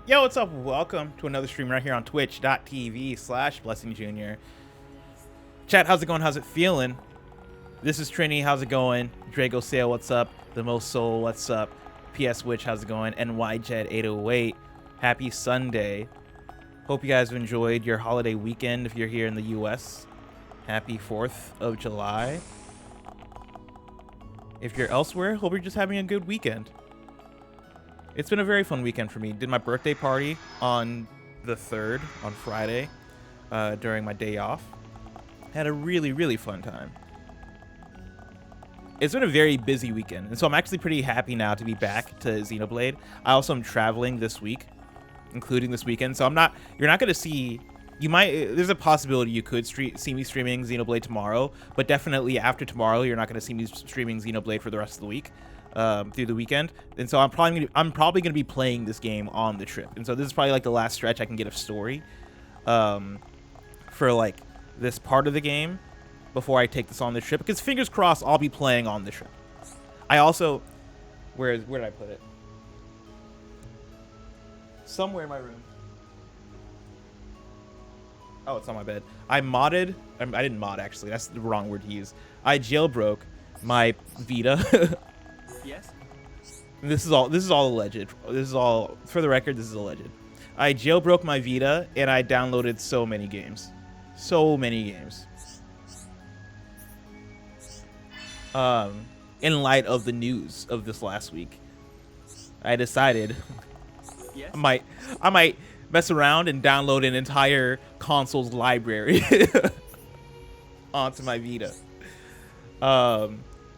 Yo, what's up? Welcome to another stream right here on twitch.tv/blessing jr. Chat, how's it going? How's it feeling? This is Trini, how's it going? Drago Sale, what's up? The Most Soul, what's up? PS Witch, how's it going? NYJet808, happy Sunday. Hope you guys have enjoyed your holiday weekend if you're here in the US. Happy 4th of July. If you're elsewhere, hope you're just having a good weekend. It's been a very fun weekend for me. Did my birthday party on the 3rd, on Friday, during my day off. Had a really, really fun time. It's been a very busy weekend, and so I'm actually pretty happy now to be back to Xenoblade. I also am traveling this week, including this weekend, so you're not going to see, there's a possibility you could see me streaming Xenoblade tomorrow, but definitely after tomorrow, you're not going to see me streaming Xenoblade for the rest of the week. Through the weekend, and so I'm probably gonna be playing this game on the trip, and so this is probably like the last stretch I can get of story for like this part of the game before I take this on the trip, because fingers crossed I'll be playing on the trip. I also where did I put it? Somewhere in my room. Oh, it's on my bed. I didn't mod, actually, that's the wrong word to use. I jailbroke my Vita. Yes. This is all alleged. This is all, for the record, this is alleged. I jailbroke my Vita and I downloaded so many games. So many games. In light of the news of this last week, I decided Yes. I might mess around and download an entire console's library onto my Vita.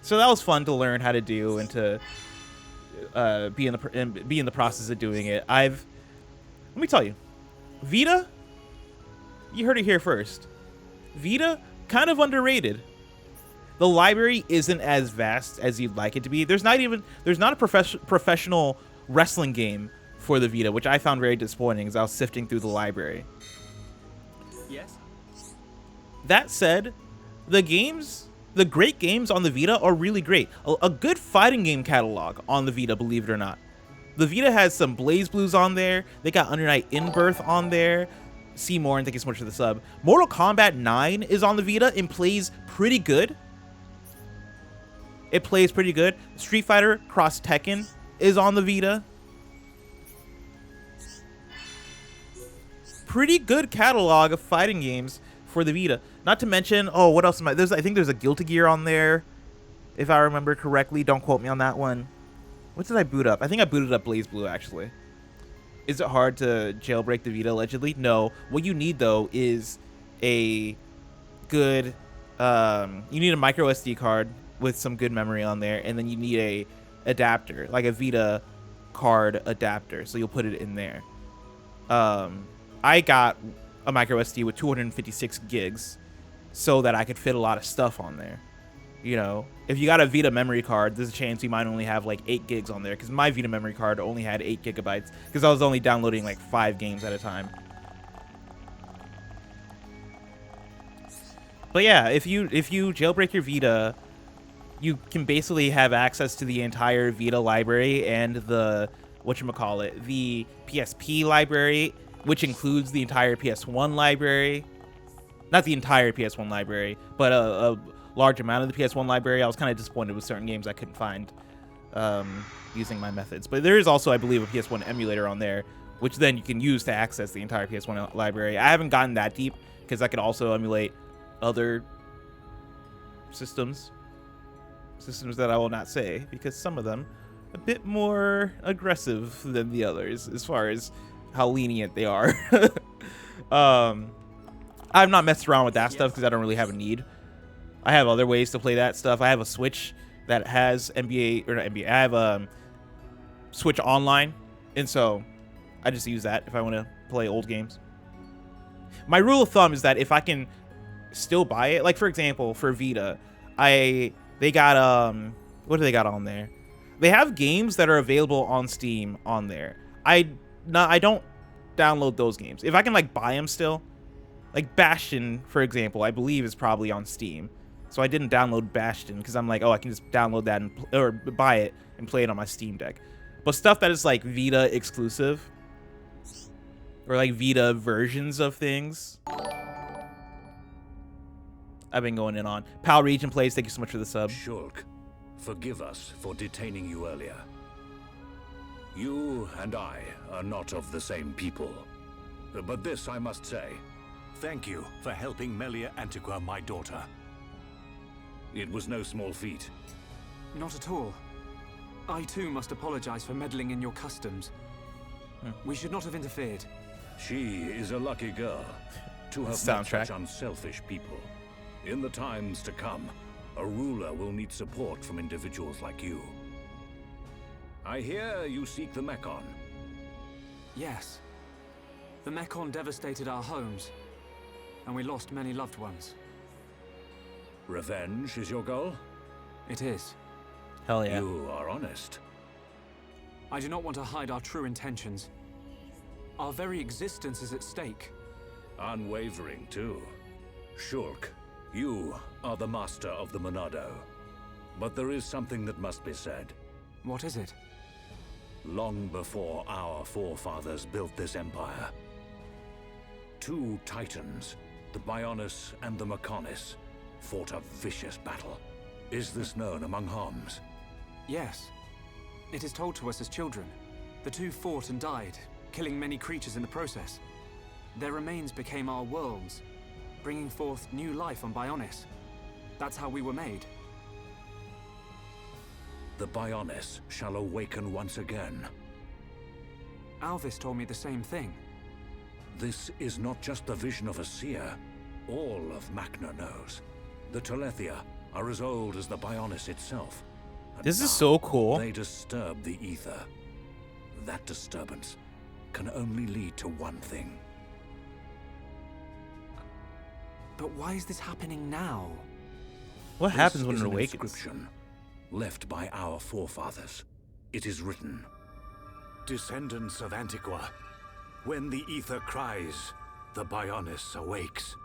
So that was fun to learn how to do and to be in the process of doing it. Let me tell you, Vita, you heard it here first. Vita, kind of underrated. The library isn't as vast as you'd like it to be. There's not a professional wrestling game for the Vita, which I found very disappointing as I was sifting through the library. Yes. That said, the great games on the Vita are really great. A good fighting game catalog on the Vita, believe it or not. The Vita has some Blaze Blues on there. They got Under Night In-Birth on there. Seymour, and thank you so much for the sub. Mortal Kombat 9 is on the Vita and plays pretty good. It plays pretty good. Street Fighter Cross Tekken is on the Vita. Pretty good catalog of fighting games for the Vita. Not to mention, oh, what else am I? I think there's a Guilty Gear on there, if I remember correctly. Don't quote me on that one. What did I boot up? I think I booted up Blaze Blue, actually. Is it hard to jailbreak the Vita, allegedly? No. What you need, though, is a good... you need a micro SD card with some good memory on there, and then you need a adapter, like a Vita card adapter, so you'll put it in there. I got a micro SD with 256 gigs so that I could fit a lot of stuff on there. You know, if you got a Vita memory card, there's a chance you might only have like 8 gigs on there, because my Vita memory card only had 8 gigabytes because I was only downloading like 5 games at a time. But yeah, if you jailbreak your Vita, you can basically have access to the entire Vita library and the the PSP library, which includes the entire PS1 library. Not the entire PS1 library, but a large amount of the PS1 library. I was kind of disappointed with certain games I couldn't find using my methods. But there is also, I believe, a PS1 emulator on there, which then you can use to access the entire PS1 library. I haven't gotten that deep, because I could also emulate other systems that I will not say, because some of them a bit more aggressive than the others as far as how lenient they are. I've not messed around with that stuff because I don't really have a need. I have other ways to play that stuff. I have a Switch that has NBA, or not NBA, I have a Switch Online, and so I just use that if I want to play old games. My rule of thumb is that if I can still buy it, like for example, for Vita, they got what do they got on there? They have games that are available on Steam on there. I don't download those games. If I can like buy them still, like Bastion, for example, I believe is probably on Steam. So I didn't download Bastion because I'm like, oh, I can just download that or buy it and play it on my Steam Deck. But stuff that is like Vita exclusive, or like Vita versions of things. I've been going in on. Pal Region Plays, thank you so much for the sub. Shulk, forgive us for detaining you earlier. You and I are not of the same people. But this I must say. Thank you for helping Melia Antiqua, my daughter. It was no small feat. Not at all. I too must apologize for meddling in your customs. We should not have interfered. She is a lucky girl to have met such unselfish people. In the times to come, a ruler will need support from individuals like you. I hear you seek the Mekon. Yes. The Mekon devastated our homes, and we lost many loved ones. Revenge is your goal? It is. Hell yeah. You are honest. I do not want to hide our true intentions. Our very existence is at stake. Unwavering, too. Shulk, you are the master of the Monado. But there is something that must be said. What is it? Long before our forefathers built this empire, two titans, the Bionis and the Mekonis, fought a vicious battle. Is this known among Homs? Yes. It is told to us as children. The two fought and died, killing many creatures in the process. Their remains became our worlds, bringing forth new life on Bionis. That's how we were made. The Bionis shall awaken once again. Alvis told me the same thing. This is not just the vision of a seer. All of Makna knows. The Telethia are as old as the Bionis itself. And This is now so cool. They disturb the ether. That disturbance can only lead to one thing. But why is this happening now? What happens when This it is an awakens? inscription left by our forefathers. It is written, "Descendants of Antiqua, when the ether cries, the Bionis awakes.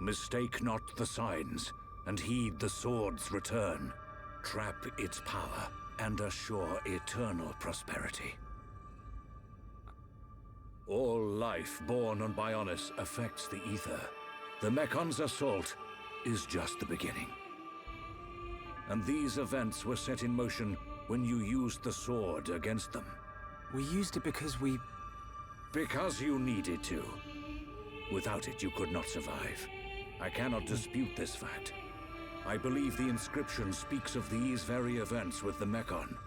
Mistake not the signs, and heed the sword's return. Trap its power, and assure eternal prosperity." All life born on Bionis affects the ether. The Mekon's assault is just the beginning. And these events were set in motion when you used the sword against them. We used it because we... Because you needed to. Without it, you could not survive. I cannot dispute this fact. I believe the inscription speaks of these very events with the Mekon.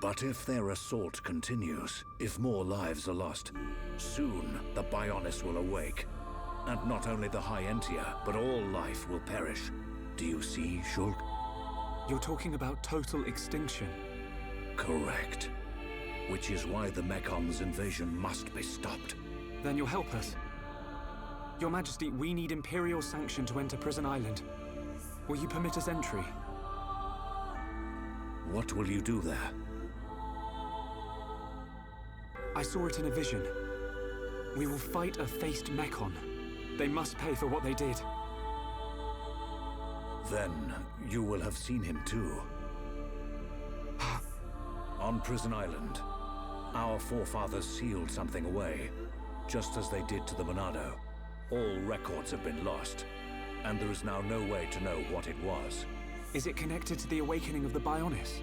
But if their assault continues, if more lives are lost, soon the Bionis will awake. And not only the High Entia, but all life will perish. Do you see, Shulk? You're talking about total extinction. Correct. Which is why the Mekon's invasion must be stopped. Then you'll help us. Your Majesty, we need Imperial sanction to enter Prison Island. Will you permit us entry? What will you do there? I saw it in a vision. We will fight a faced Mekon. They must pay for what they did. Then you will have seen him too. On Prison Island, our forefathers sealed something away, just as they did to the Monado. All records have been lost, and there is now no way to know what it was. Is it connected to the awakening of the Bionis?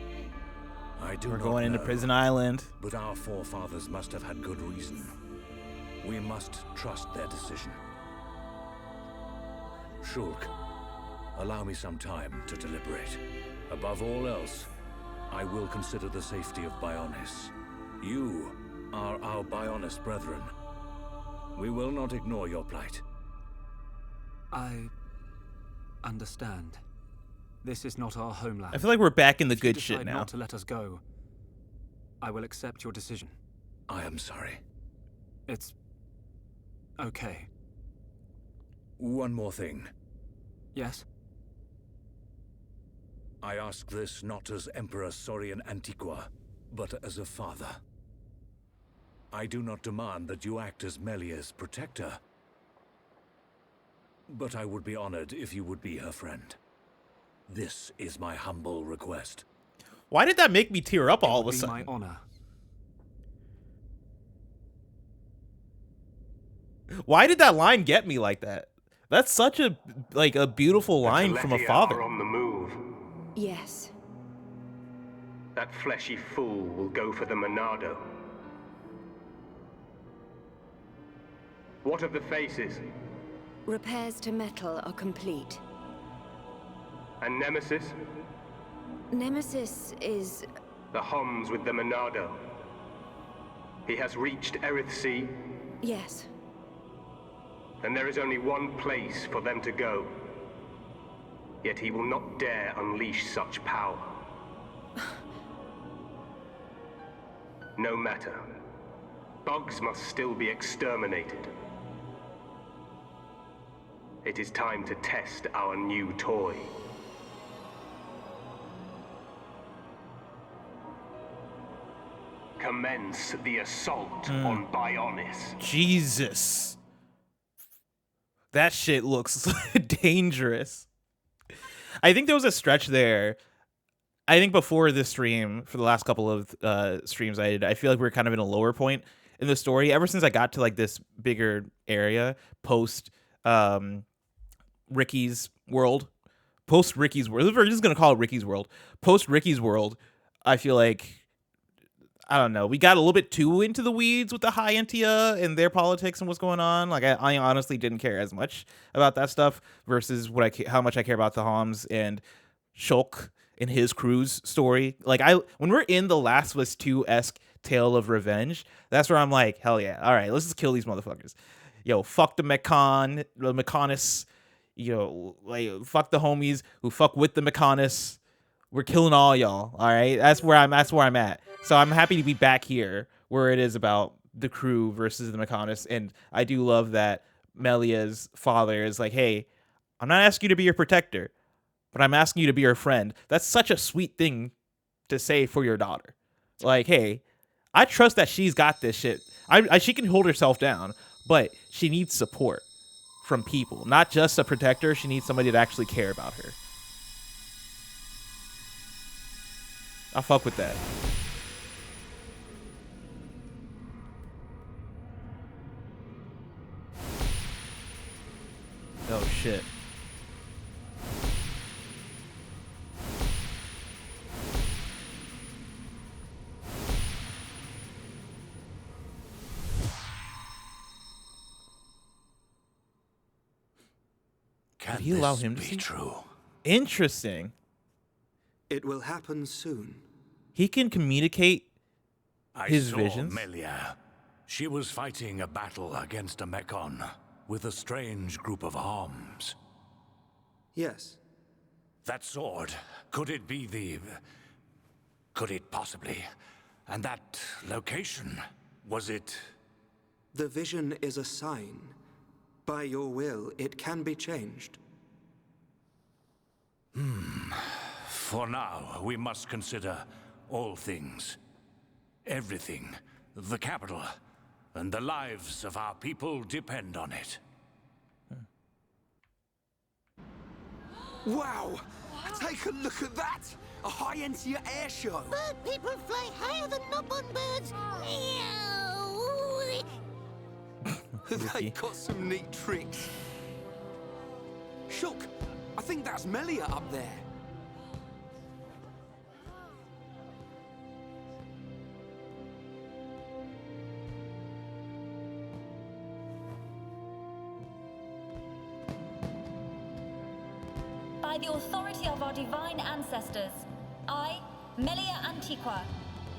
I do We're not going into know, Prison Island. but our forefathers must have had good reason. We must trust their decision. Shulk, allow me some time to deliberate. Above all else, I will consider the safety of Bionis. You are our Bionis brethren. We will not ignore your plight. I understand. This is not our homeland. I feel like we're back in the If you good shit decide now. not to let us go, I will accept your decision. I am sorry. It's okay. One more thing. Yes? I ask this not as Emperor Saurian Antiqua, but as a father. I do not demand that you act as Melia's protector, but I would be honored if you would be her friend. This is my humble request. Why did that make me tear up all of a It would be sudden? my honor. Why did that line get me like that? That's such a beautiful line from a Teletia father. are on the move. Yes. That fleshy fool will go for the Monado. What of the faces? Repairs to metal are complete. And Nemesis? Nemesis is... The Homs with the Monado. He has reached Erith Sea. Yes. Then there is only one place for them to go. Yet he will not dare unleash such power. No matter. Bugs must still be exterminated. It is time to test our new toy. Commence the assault on Bionis. Jesus. That shit looks dangerous. I think there was a stretch there. I think before this stream, for the last couple of streams I did, I feel like we were kind of in a lower point in the story. Ever since I got to like this bigger area post Ricky's world, we're just gonna call it Ricky's world. Post Ricky's world, I feel like, I don't know, we got a little bit too into the weeds with the High Entia and their politics and what's going on. Like I honestly didn't care as much about that stuff versus how much I care about the Homs and Shulk and his crew's story. Like when we're in the Last of Us 2-esque tale of revenge, that's where I'm like, hell yeah, all right, let's just kill these motherfuckers. Yo, fuck the Mechanists. Yo, like fuck the homies who fuck with the Mechanists. We're killing all y'all. All right, that's where I'm at. So I'm happy to be back here where it is about the crew versus the Mechanists, and I do love that Melia's father is like, hey, I'm not asking you to be your protector, but I'm asking you to be your friend. That's such a sweet thing to say for your daughter. Like, hey, I trust that she's got this shit. She can hold herself down, but she needs support from people, not just a protector. She needs somebody to actually care about her. I'll fuck with that. Oh shit. Can he allow this him to be see? true? Interesting. It will happen soon. He can communicate his I saw visions. Melia. She was fighting a battle against a Mechon with a strange group of Homs. Yes. That sword, could it be the... Could it possibly... And that location, was it... The vision is a sign. By your will, it can be changed. For now, we must consider all things. Everything. The capital. And the lives of our people depend on it. Wow! Take a look at that! A high-Entia air show! Bird people fly higher than Nobun birds. Meow. They got some neat tricks. Shulk, I think that's Melia up there. By the authority of our divine ancestors, I, Melia Antiqua,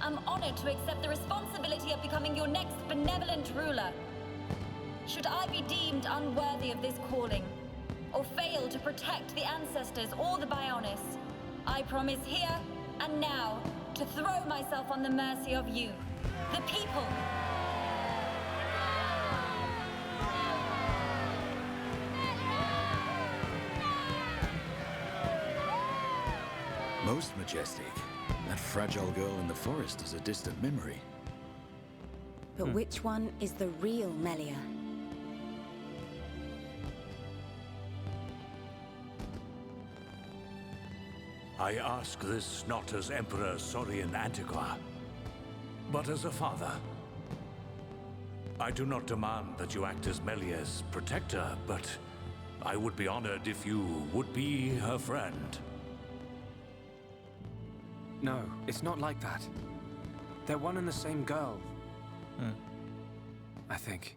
am honored to accept the responsibility of becoming your next benevolent ruler. Should I be deemed unworthy of this calling, or fail to protect the ancestors or the Bionis, I promise here and now to throw myself on the mercy of you, the people. Most majestic. That fragile girl in the forest is a distant memory. But which one is the real Melia? I ask this not as Emperor Saurian Antiqua, but as a father. I do not demand that you act as Melia's protector, but I would be honored if you would be her friend. No, it's not like that. They're one and the same girl. I think.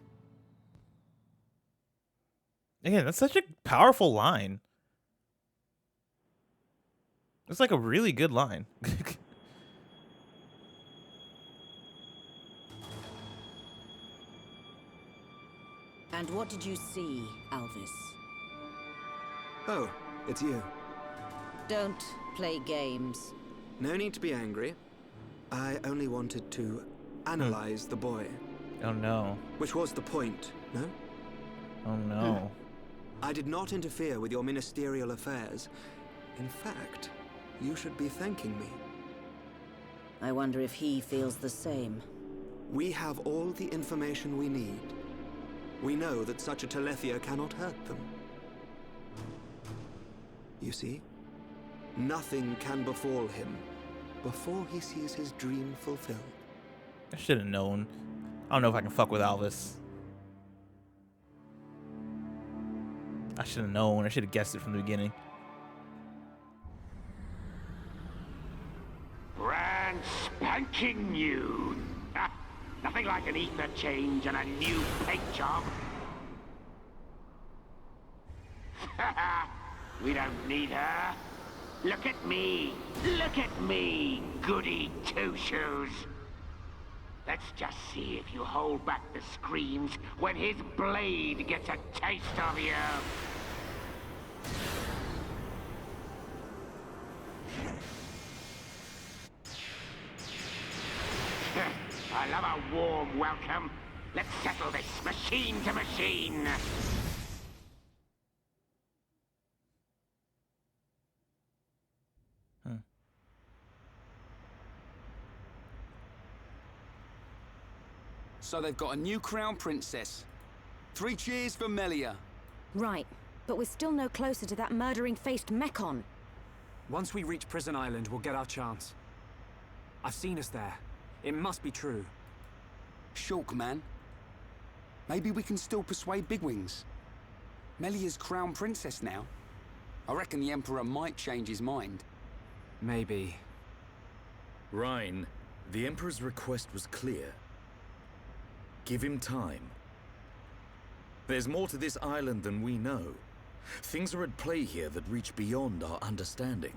Again, that's such a powerful line. It's like a really good line. And what did you see, Alvis? Oh, it's you. Don't play games. No need to be angry. I only wanted to analyze the boy. Oh no. Which was the point, no? Oh no. I did not interfere with your ministerial affairs. In fact, you should be thanking me. I wonder if he feels the same. We have all the information we need. We know that such a Telethia cannot hurt them. You see? Nothing can befall him before he sees his dream fulfilled. I should have known. I don't know if I can fuck with Alvis. I should have known. I should have guessed it from the beginning. Brand spanking new. Nothing like an ether change and a new paint job. We don't need her. Look at me. Look at me, goody two-shoes. Let's just see if you hold back the screams when his blade gets a taste of you. I love a warm welcome. Let's settle this machine to machine. So they've got a new crown princess. 3 cheers for Melia. Right, but we're still no closer to that murdering-faced Mechon. Once we reach Prison Island, we'll get our chance. I've seen us there. It must be true. Shulk, man. Maybe we can still persuade Bigwings. Melia's crown princess now. I reckon the Emperor might change his mind. Maybe. Rhine, the Emperor's request was clear. Give him time. There's more to this island than we know. Things are at play here that reach beyond our understanding.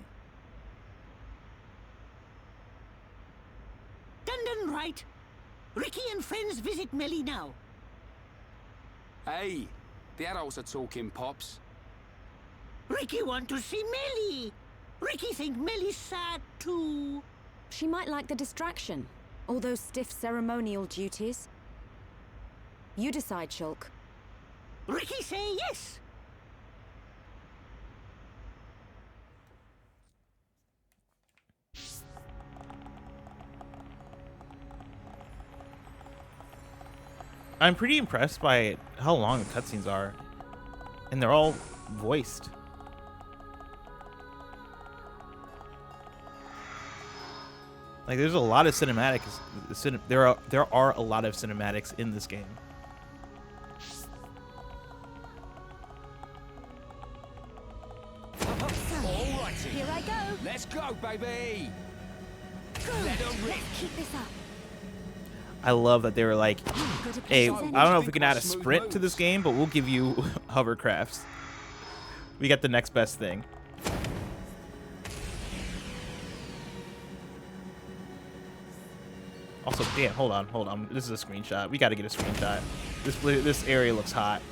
Dundon right. Ricky and friends visit Melly now. Hey, the adults are talking, Pops. Ricky want to see Melly. Ricky think Melly's sad too. She might like the distraction. All those stiff ceremonial duties. You decide, Shulk. Ricky say yes. I'm pretty impressed by how long the cutscenes are. And they're all voiced. Like, there's a lot of cinematics. There are a lot of cinematics in this game. Alrighty. Here I go. Let's go, baby. Go. Let 'em rip. Let's keep this up. I love that they were like, Good hey, I appearance, don't know if we can add a Smooth sprint to moves. this game, but we'll give you hovercrafts. We got the next best thing. Also, damn, hold on. This is a screenshot. We got to get a screenshot. This area looks hot.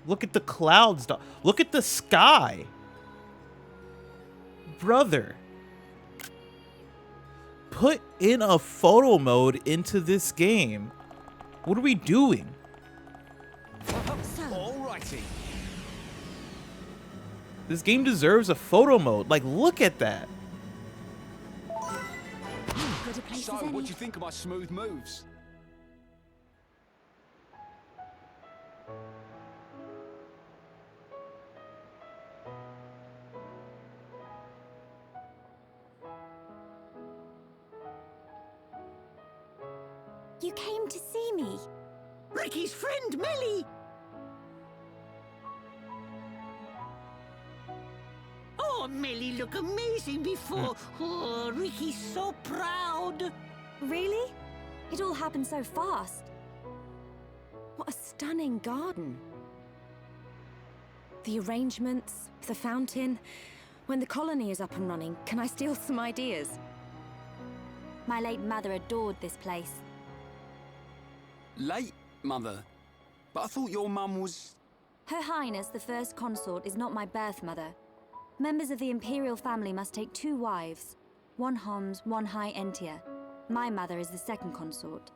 Look at the clouds. Look at the sky. Brother. Put in a photo mode into this game. What are we doing? Alrighty. This game deserves a photo mode. Like, look at that. Good a place So, as any. what do you think of my smooth moves? You came to see me. Ricky's friend, Melly! Oh, Melly look amazing before. Oh, Ricky's so proud. Really? It all happened so fast. What a stunning garden. The arrangements, the fountain. When the colony is up and running, can I steal some ideas? My late mother adored this place. Late, Mother? But I thought your mum was... Her Highness, the First Consort, is not my birth mother. Members of the Imperial family must take 2 wives. 1 Homs, 1 High Entia. My mother is the second consort.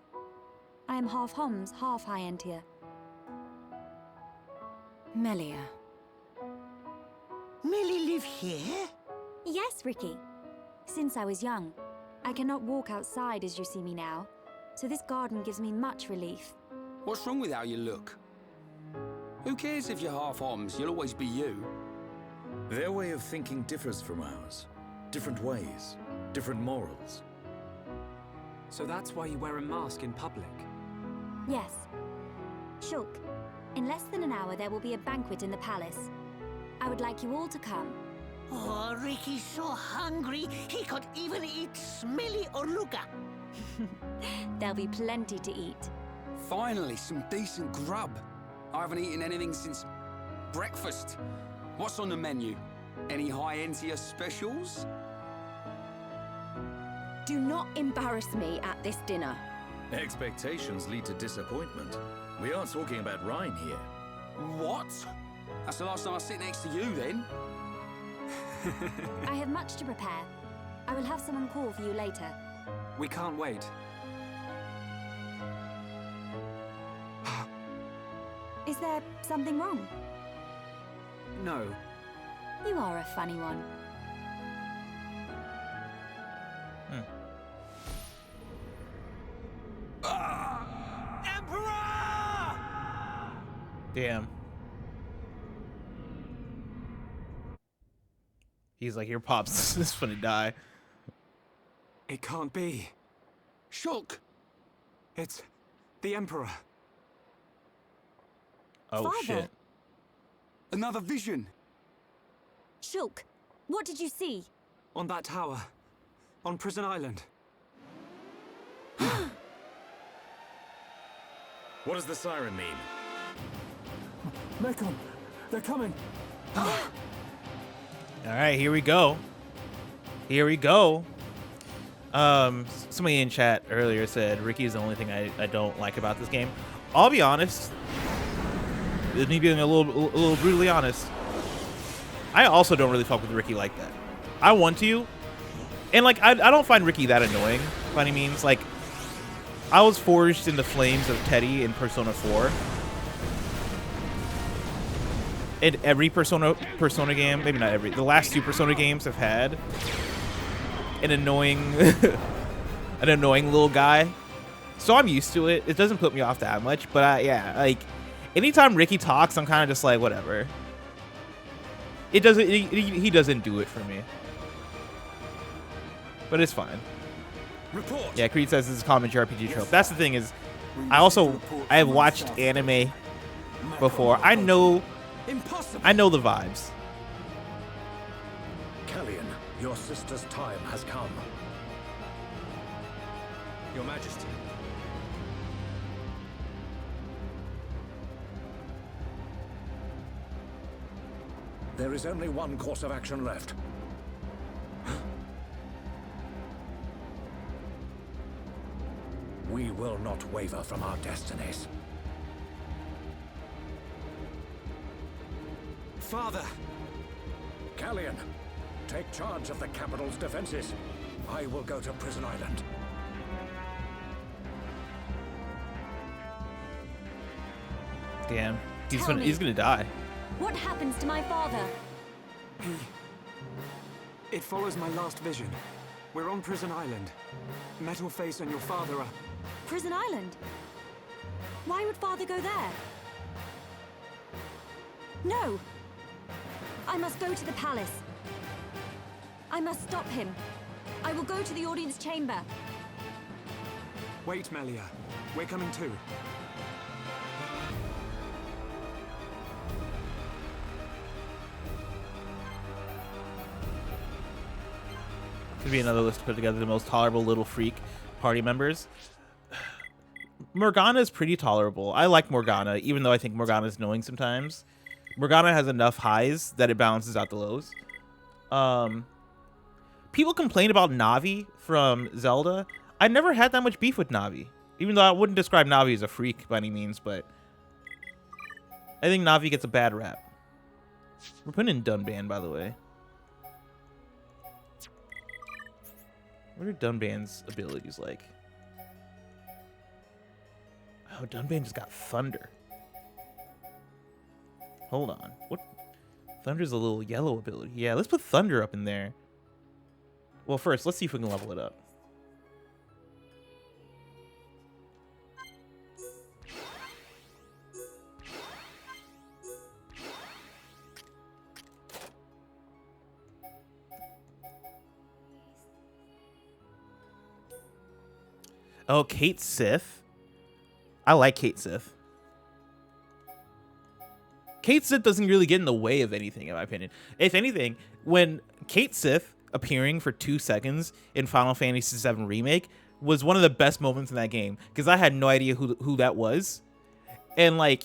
I am half Homs, half High Entia. Melia. Melly live here? Yes, Ricky. Since I was young. I cannot walk outside as you see me now, so this garden gives me much relief. What's wrong with how you look? Who cares if you're half Homs? You'll always be you. Their way of thinking differs from ours. Different ways, different morals. So that's why you wear a mask in public? Yes. Shulk, in less than an hour there will be a banquet in the palace. I would like you all to come. Oh, Ricky's so hungry, he could even eat smelly oruga. There'll be plenty to eat. Finally, some decent grub. I haven't eaten anything since breakfast. What's on the menu? Any High Entia specials? Do not embarrass me at this dinner. Expectations lead to disappointment. We aren't talking about Rhine here. What? That's the last time I sit next to you, then. I have much to prepare. I will have someone call for you later. We can't wait. Is there something wrong? No. You are a funny one. Emperor! Damn. He's like, your pops is gonna die. It can't be. Shulk! It's the Emperor. Oh, Father. shit. Another vision! Shulk, what did you see? On that tower. On Prison Island. What does the siren mean? Mekon, they're coming. All right, here we go. Here we go. Somebody in chat earlier said Ricky is the only thing I don't like about this game. I'll be honest. With me being a little brutally honest, I also don't really fuck with Ricky like that. I want to, and like I don't find Ricky that annoying by any means. Like, I was forged in the flames of Teddy in Persona 4. And every Persona game, maybe not every, the last 2 Persona games have had an annoying little guy. So I'm used to it. It doesn't put me off that much, but yeah, like anytime Ricky talks, I'm kind of just like, whatever. It doesn't, he doesn't do it for me. But it's fine. Report. Yeah, Creed says this is a common JRPG trope. That's the thing is, I have watched anime before. I know the vibes. Kellion, your sister's time has come. Your Majesty. There is only one course of action left. We will not waver from our destinies. Father! Kellion, take charge of the capital's defenses. I will go to Prison Island. Damn, he's gonna die. What happens to my father? It follows my last vision. We're on Prison Island. Metal Face and your father are... Prison Island? Why would father go there? No! I must go to the palace. I must stop him. I will go to the audience chamber. Wait, Melia. We're coming too. Could be another list to put together the most tolerable little freak party members. Morgana is pretty tolerable. I like Morgana, even though I think Morgana is annoying sometimes. Morgana has enough highs that it balances out the lows. People complain about Navi from Zelda. I never had that much beef with Navi, even though I wouldn't describe Navi as a freak by any means, but I think Navi gets a bad rap. We're putting in Dunban, by the way. What are Dunban's abilities like? Oh, Dunban just got Thunder. Hold on. What? Thunder's a little yellow ability. Yeah, let's put Thunder up in there. Well, first, let's see if we can level it up. Oh, Kate Sith. I like Kate Sith. Kate Sith doesn't really get in the way of anything, in my opinion. If anything, when Kate Sith appearing for 2 seconds in Final Fantasy VII Remake was one of the best moments in that game, because I had no idea who that was. And, like,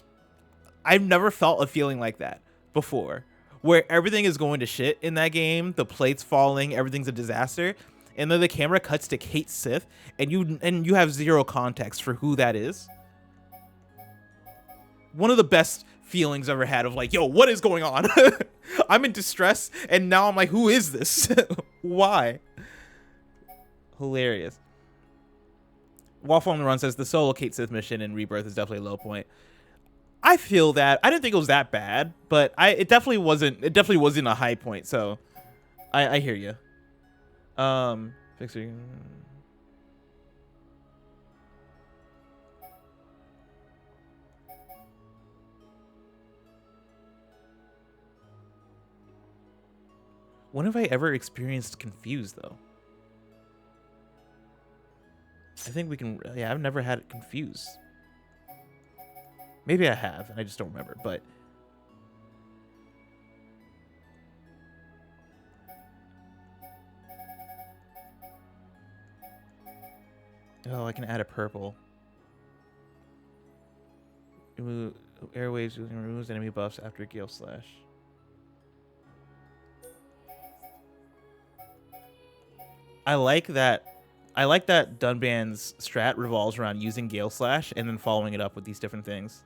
I've never felt a feeling like that before, where everything is going to shit in that game, the plate's falling, everything's a disaster. And then the camera cuts to Kate Sith, and you have zero context for who that is. One of the best feelings I've ever had of like, yo, what is going on? I'm in distress, and now I'm like, who is this? Why? Hilarious. Waffle on the Run says the solo Kate Sith mission in Rebirth is definitely a low point. I feel that. I didn't think it was that bad, but it definitely wasn't a high point. So I hear you. Fixing. When have I ever experienced confused though? I think we can. Yeah, I've never had it confused. Maybe I have, and I just don't remember. But oh, I can add a purple. Airwaves removes enemy buffs after Gale Slash. I like that. I like that Dunban's strat revolves around using Gale Slash and then following it up with these different things.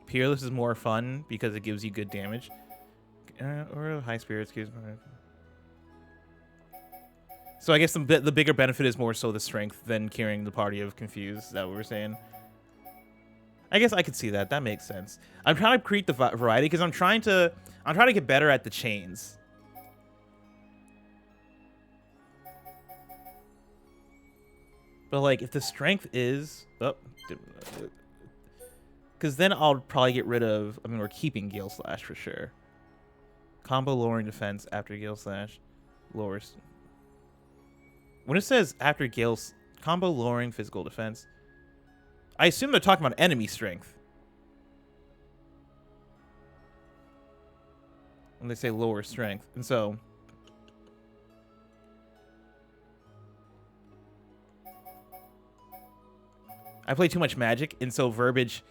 Peerless is more fun because it gives you good damage. Or high spirits gives more. So I guess the bigger benefit is more so the strength than carrying the party of Confused. Is that what we're saying? I guess I could see that. That makes sense. I'm trying to create the variety because I'm trying to get better at the chains. But like, if the strength is because then I'll probably get rid of. I mean, we're keeping Gale Slash for sure. Combo lowering defense after Gale Slash lowers. When it says after Gale's combo lowering physical defense, I assume they're talking about enemy strength. When they say lower strength, and so I play too much Magic, and so verbiage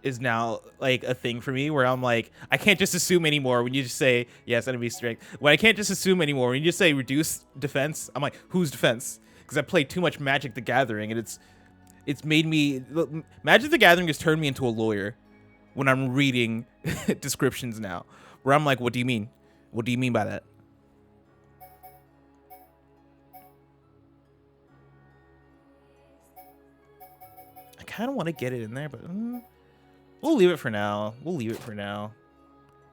is now like a thing for me where I'm like, I can't just assume anymore when you just say yes, enemy strength. When I can't just assume anymore when you just say reduce defense, I'm like, who's defense? Because I play too much Magic the Gathering, and it's made me Magic the Gathering has turned me into a lawyer when I'm reading descriptions now, where I'm like, what do you mean? What do you mean by that? I kind of want to get it in there, but we'll leave it for now.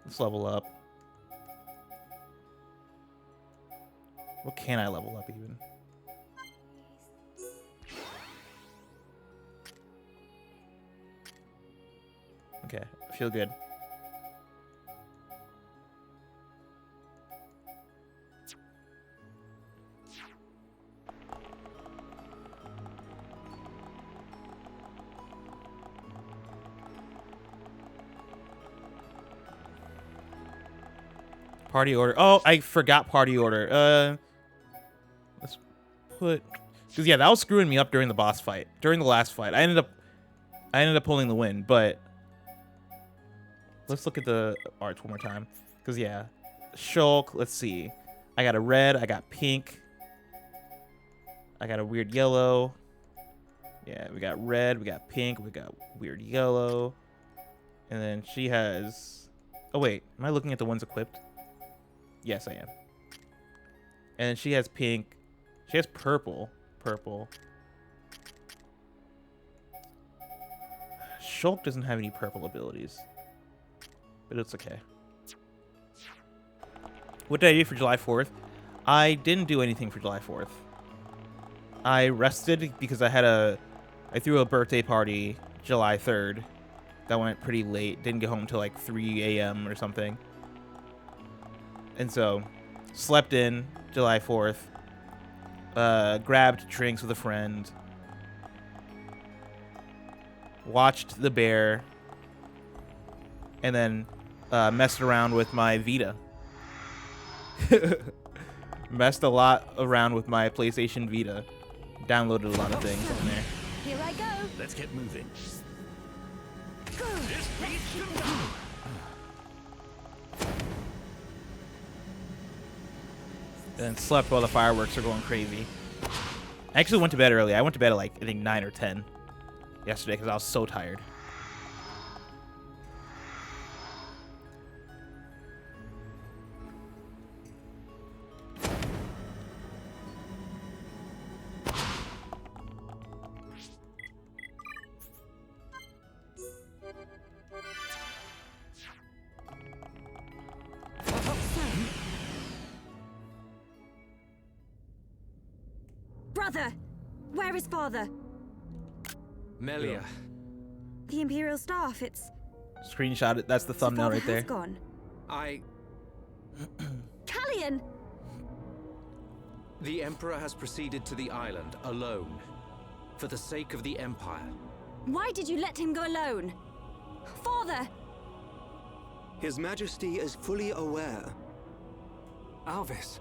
Let's level up. What can I level up even? Okay, I feel good. Party order. Oh, I forgot party order. Let's put, because yeah, that was screwing me up during the boss fight. During the last fight, I ended up pulling the win. But let's look at the arts one more time. Because yeah, Shulk. Let's see. I got a red. I got pink. I got a weird yellow. Yeah, we got red. We got pink. We got weird yellow. And then she has. Oh wait, am I looking at the ones equipped? Yes, I am. And she has pink. She has purple. Purple. Shulk doesn't have any purple abilities. But it's okay. What did I do for July 4th? I didn't do anything for July 4th. I rested because I threw a birthday party July 3rd. That went pretty late. Didn't get home until like 3 a.m. or something. And so, slept in July 4th. Grabbed drinks with a friend. Watched The Bear. And then messed around with my Vita. Messed a lot around with my PlayStation Vita. Downloaded a lot of things on there. Here I go. Let's get moving. And slept while the fireworks are going crazy. I actually went to bed early. I went to bed at like, I think 9 or 10 yesterday because I was so tired. Brother! Where is father? Melia. The Imperial staff, it's... Screenshot it. That's the thumbnail father right there. has gone. Callian! The Emperor has proceeded to the island alone, for the sake of the Empire. Why did you let him go alone? Father! His Majesty is fully aware. Alvis.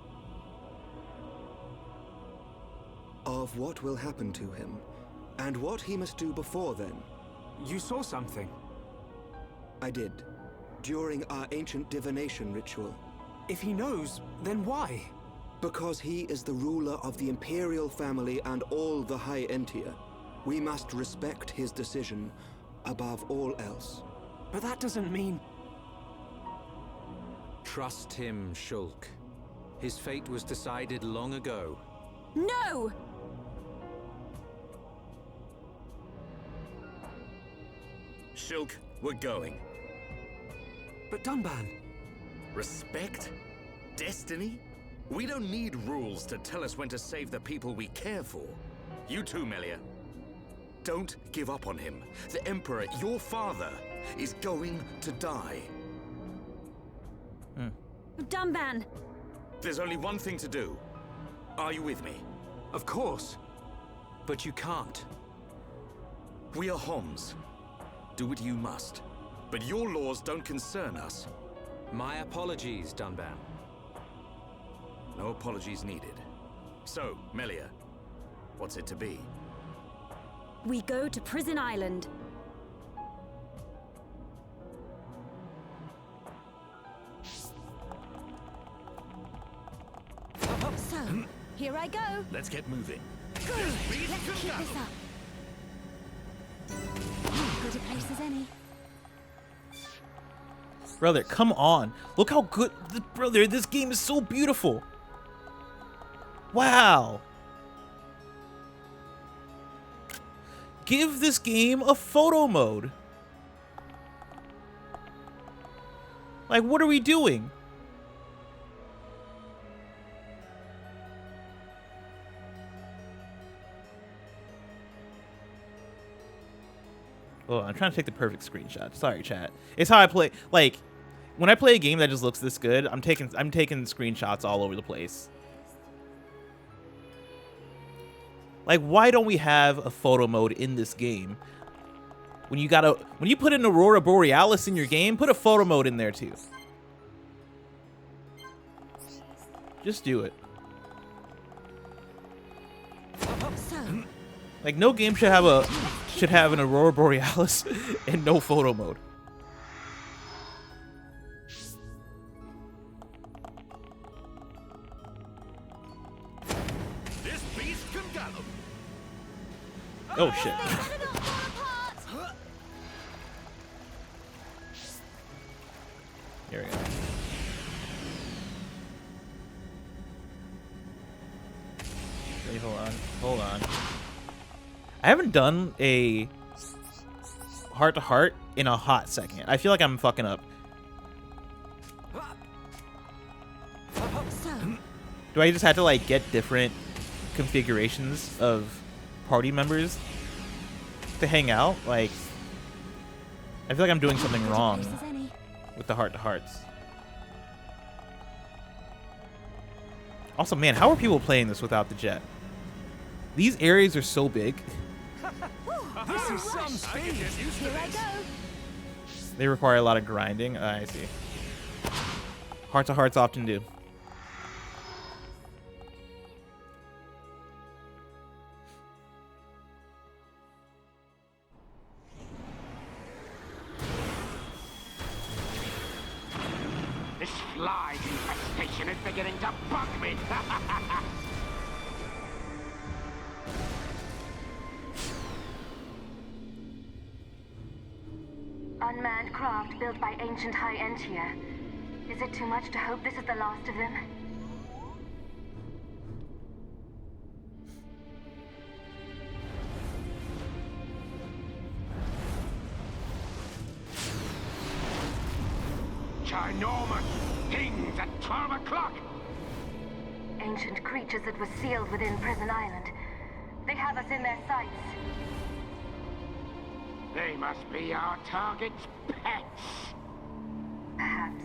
Of what will happen to him, and what he must do before then. You saw something. I did, during our ancient divination ritual. If he knows, then why? Because he is the ruler of the Imperial family and all the High Entia. We must respect his decision above all else. But that doesn't mean... Trust him, Shulk. His fate was decided long ago. No! Shulk, we're going. But Dunban... Respect? Destiny? We don't need rules to tell us when to save the people we care for. You too, Melia. Don't give up on him. The Emperor, your father, is going to die. Dunban! There's only one thing to do. Are you with me? Of course. But you can't. We are Homs. Do what you must. But your laws don't concern us. My apologies, Dunban. No apologies needed. So, Melia, what's it to be? We go to Prison Island. So, here I go. Let's get moving. Good. Let's keep this up. Good a place as any. Brother, come on. Look how good... Brother, this game is so beautiful. Wow. Give this game a photo mode. Like, what are we doing? Oh, I'm trying to take the perfect screenshot. Sorry, chat. It's how I play. Like, when I play a game that just looks this good, I'm taking screenshots all over the place. Like, why don't we have a photo mode in this game? When you put an Aurora Borealis in your game, put a photo mode in there too. Just do it. Like, no game should have an Aurora Borealis and no photo mode. This beast can gallop. Oh shit. Here we go. Wait, hold on. I haven't done a heart-to-heart in a hot second. I feel like I'm fucking up. Do I just have to like get different configurations of party members to hang out? Like, I feel like I'm doing something wrong with the heart-to-hearts. Also, man, how are people playing this without the jet? These areas are so big. This is some speed. Here I go. They require a lot of grinding. I see. Heart-to-hearts often do. This fly infestation is beginning to bug me. Unmanned craft built by ancient High Entia. Is it too much to hope this is the last of them? Ginormous things at 12 o'clock! Ancient creatures that were sealed within Prison Island. They have us in their sights. They must be our target's pets. Perhaps.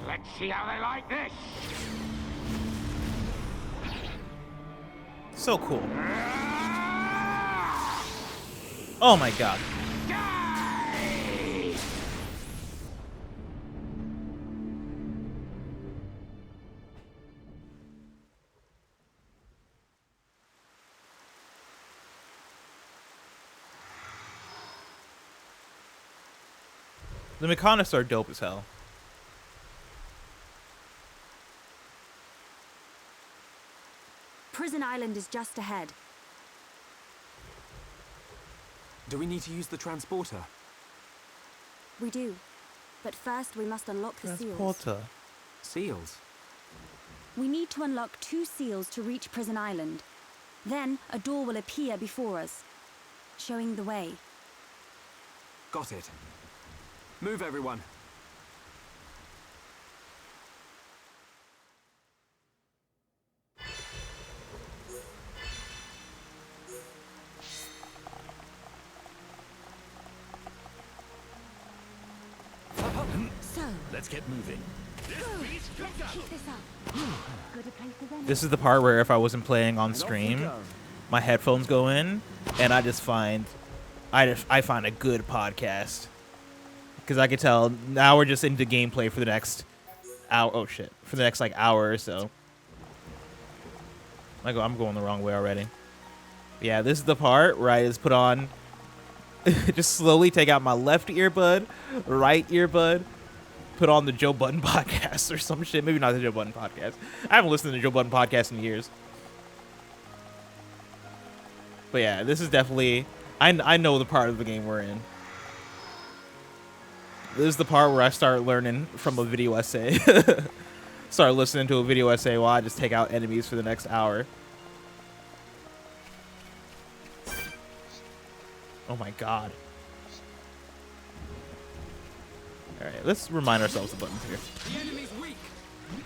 Let's see how they like this. So cool. Oh my god. The mechanics are dope as hell. Prison Island is just ahead. Do we need to use the transporter? We do. But first we must unlock the seals. Transporter. Seals? We need to unlock 2 seals to reach Prison Island. Then a door will appear before us, showing the way. Got it. Move, everyone. So, let's get moving. keep this up. Good a place as any. This is the part where if I wasn't playing on stream, my headphones go in, and I just find, I find a good podcast. Because I could tell now we're just into gameplay for the next hour. Oh shit! For the next like hour or so. I'm going the wrong way already. Yeah, this is the part where I just put on, just slowly take out my left earbud, right earbud, put on the Joe Budden podcast or some shit. Maybe not the Joe Budden podcast. I haven't listened to the Joe Budden podcast in years. But yeah, this is definitely, I know the part of the game we're in. This is the part where I start learning from a video essay. Start listening to a video essay while I just take out enemies for the next hour. Oh my god. Alright, let's remind ourselves the buttons here. The enemy's weak,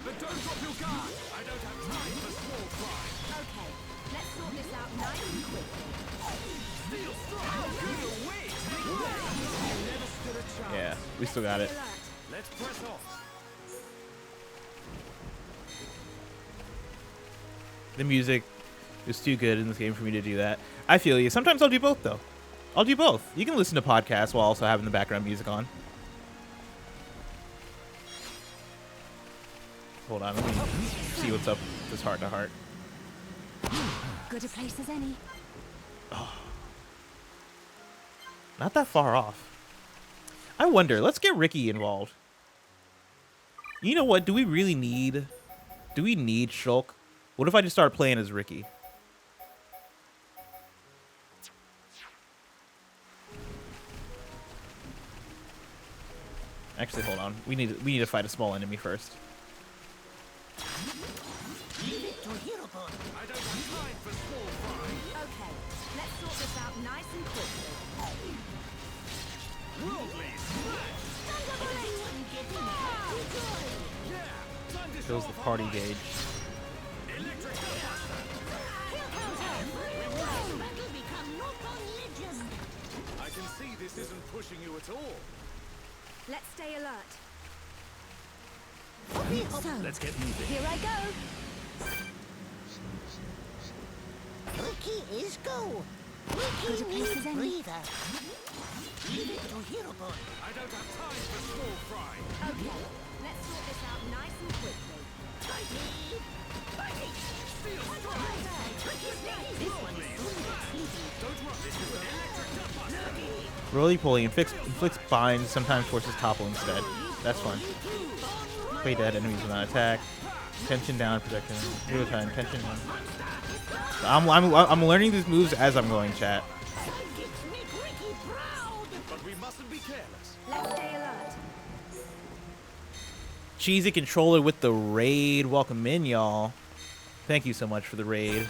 but don't drop your guard. I don't have time for small fry. Okay, let's sort this out nice and quick. Steel strike. How good are we? We still got it. Let's press off. The music is too good in this game for me to do that. I feel you. Sometimes I'll do both, though. I'll do both. You can listen to podcasts while also having the background music on. Hold on, let me see what's up with this heart to heart. Good a place as any. Oh. Not that far off. I wonder, let's get Ricky involved. You know what? Do we need Shulk? What if I just start playing as Ricky? Actually, hold on. We need to fight a small enemy first. Leave it to Hirobon. I don't have time for small fry. Okay, let's sort this out nice and quickly. Worldly smash. Everyone get in happy joy. Yeah. Time to Fills the party gauge. Electric Buster. Battle become Nopon legend. I can see this isn't pushing you at all. Let's stay alert. So, Let's get moving. Here I go. Ricky is go. Good a Ricky place needs as any. breather. Leave it to Hirobon. I don't have time for small fry. Okay, let's sort this out nice and quickly. Fighting. Fighting. Steel strike. This one is doing it sleepy. Don't run. This is an electric buster. Roly-poly inflicts binds, sometimes forces topple instead. That's fun. Play dead enemies without attack. Tension down, protection. Real time, tension down. I'm learning these moves as I'm going, chat. Sidekicks make Ricky proud. But we mustn't be careless. Let's stay alert. Cheesy controller with the raid. Welcome in, y'all. Thank you so much for the raid.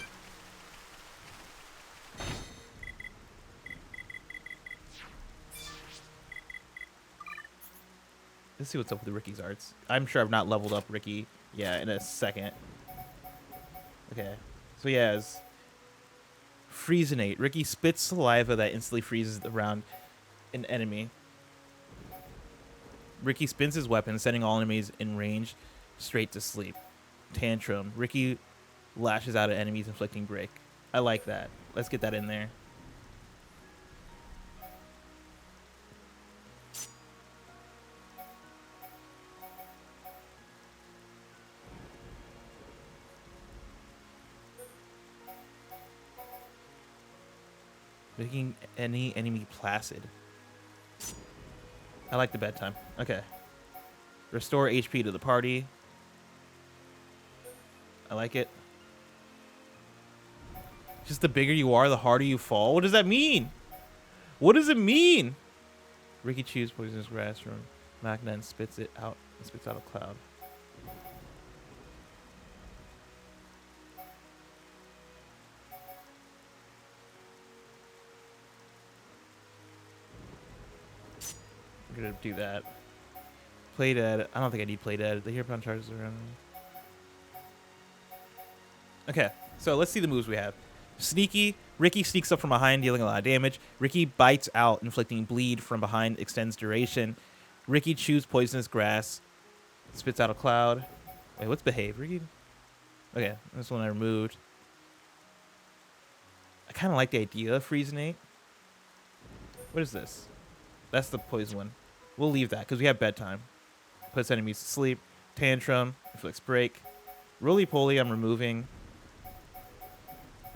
Let's see what's up with Ricky's arts. I'm sure I've not leveled up Ricky. Yeah, in a second. Okay. So yeah, it's Freezinate. Ricky spits saliva that instantly freezes around an enemy. Ricky spins his weapon, sending all enemies in range straight to sleep. Tantrum. Ricky lashes out at enemies, inflicting break. I like that. Let's get that in there. Making any enemy placid. I like the bedtime. Okay. Restore HP to the party. I like it. Just the bigger you are, the harder you fall. What does that mean? What does it mean? Ricky chews poisonous grass from Magna and spits it out. And spits out a cloud. I'm gonna do that. Play dead. I don't think I need play dead. The Herepon charges around. Okay, so let's see the moves we have. Sneaky. Ricky sneaks up from behind, dealing a lot of damage. Ricky bites out, inflicting bleed from behind, extends duration. Ricky chews poisonous grass, spits out a cloud. Wait, what's behave? Ricky. Okay, this one I removed. I kind of like the idea of Freezinate. What is this? That's the poison one. We'll leave that because we have bedtime. Puts enemies to sleep. Tantrum. Inflicts break. Roly-poly I'm removing.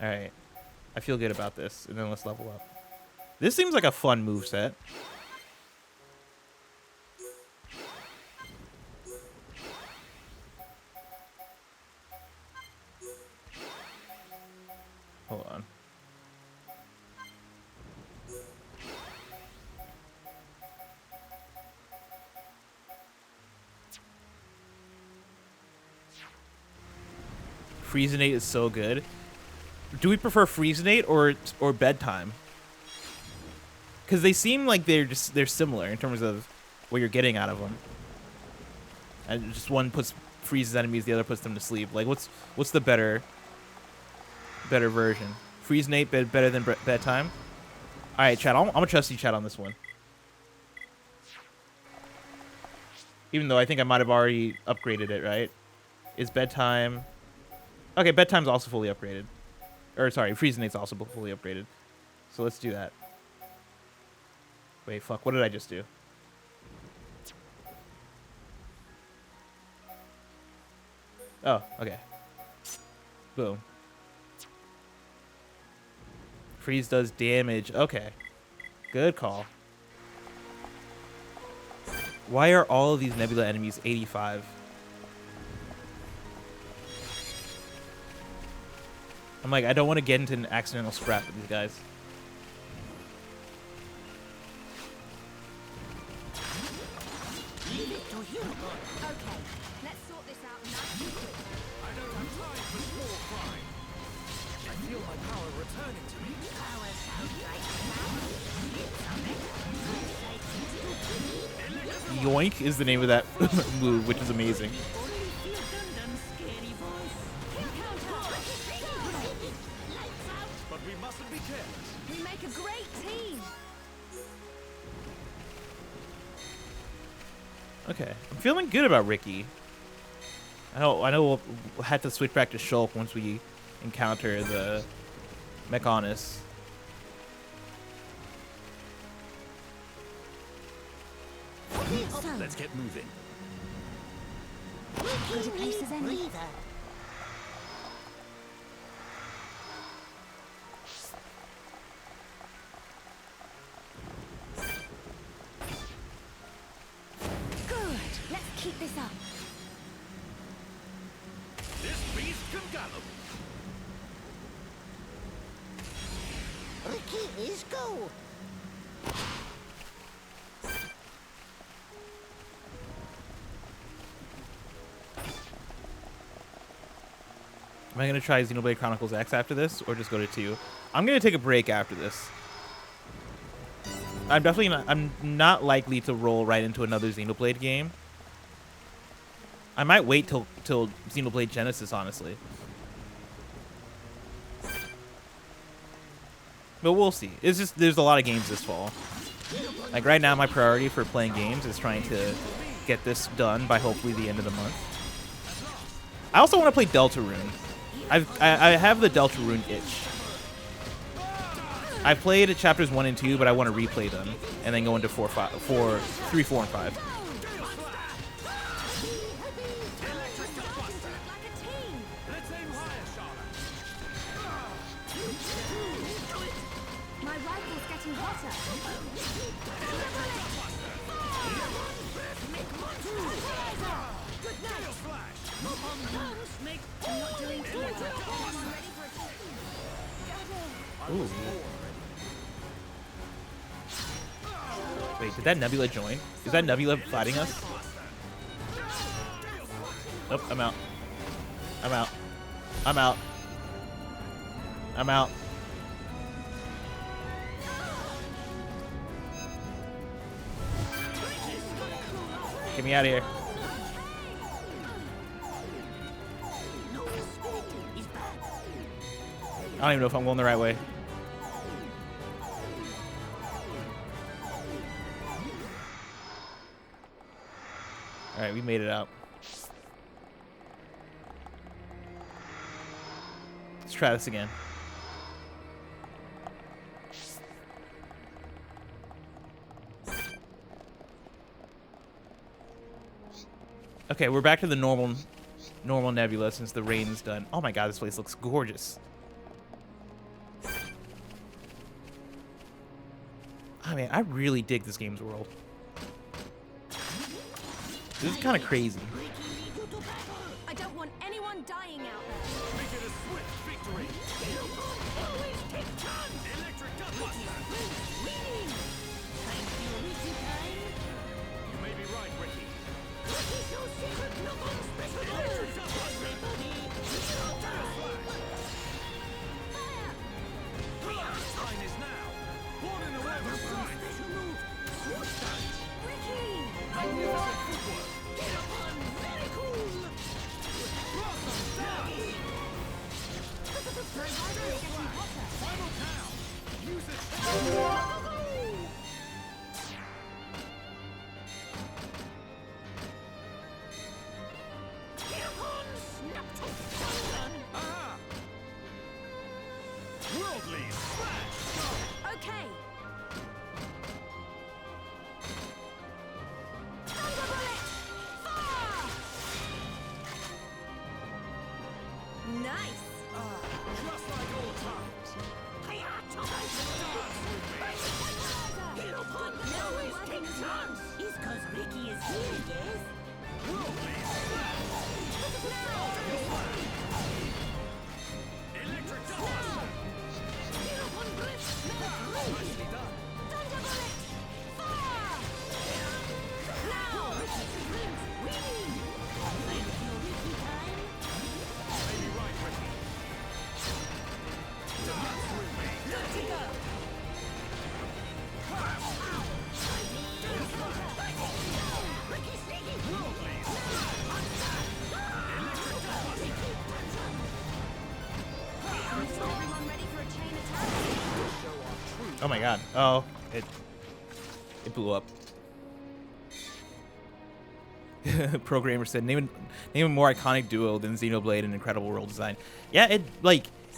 Alright. I feel good about this. And then let's level up. This seems like a fun moveset. Hold on. Freezinate is so good. Do we prefer Freezinate or bedtime? Because they seem like they're similar in terms of what you're getting out of them. And just one freezes enemies, the other puts them to sleep. Like what's the better version? Freezinate better than bedtime? All right, chat. I'm gonna trust you, chat, on this one. Even though I think I might have already upgraded it, right? Is bedtime... Okay, bedtime's also fully upgraded. Or, sorry, freeze nate's also fully upgraded. So let's do that. Wait, fuck, what did I just do? Oh, okay. Boom. Freeze does damage. Okay. Good call. Why are all of these Nebula enemies 85? I'm like, I don't want to get into an accidental scrap with these guys. Okay, let's sort this out nice and quick. I don't have time for small fry. I feel my power returning to me. Power sounds like now. Yoink is the name of that move, which is amazing. But we mustn't be careless. We make a great team. Okay, I'm feeling good about Ricky. I know we'll have to switch back to Shulk once we encounter the Mechonis. Let's get moving. Good a place as any. Good. Let's keep this up. This beast can gallop. Ricky is go. Am I going to try Xenoblade Chronicles X after this, or just go to 2? I'm going to take a break after this. I'm not likely to roll right into another Xenoblade game. I might wait till Xenoblade Genesis, honestly. But we'll see. It's just, there's a lot of games this fall. Like right now, my priority for playing games is trying to get this done by hopefully the end of the month. I also want to play Deltarune. I have the Deltarune itch. I played chapters 1 and 2, but I want to replay them and then go into 3, 4, and 5. My rifle's getting hotter. Good night. I'm not doing too well. Ooh. Wait, did that Nebula join? Is that Nebula fighting us? Nope, I'm out. I'm out. I'm out. I'm out. Get me out of here. I don't even know if I'm going the right way. Alright, we made it out. Let's try this again. Okay, we're back to the normal nebula since the rain's done. Oh my god, this place looks gorgeous. I mean, I really dig this game's world. This is kind of crazy. I don't want anyone dying out there. Make it a swift victory. Always take time. Electric Gunbuster. You may be right, Ricky. Electric Gunbuster. Time is now. One in the weather. Ricky! Magnificent footwork. Get up on. Very cool. Blossom down. My rifle's getting hotter. Final count. Use it. Okay. Thunder bullet! Fire! Nice. Just like old times. He'll always take chance. It's 'cause Ricky is here, yes? Electric Dust! Nicely done. Thunder bullet! Fire! Now! Winning! Thank you, Ricky time. Maybe right, Ricky. Dance with me. Good to go. Ricky sneaky! Everyone ready for a chain attack? Oh my god. Oh, it blew up. Programmer said, name a more iconic duo than Xenoblade and Incredible World Design. Yeah, it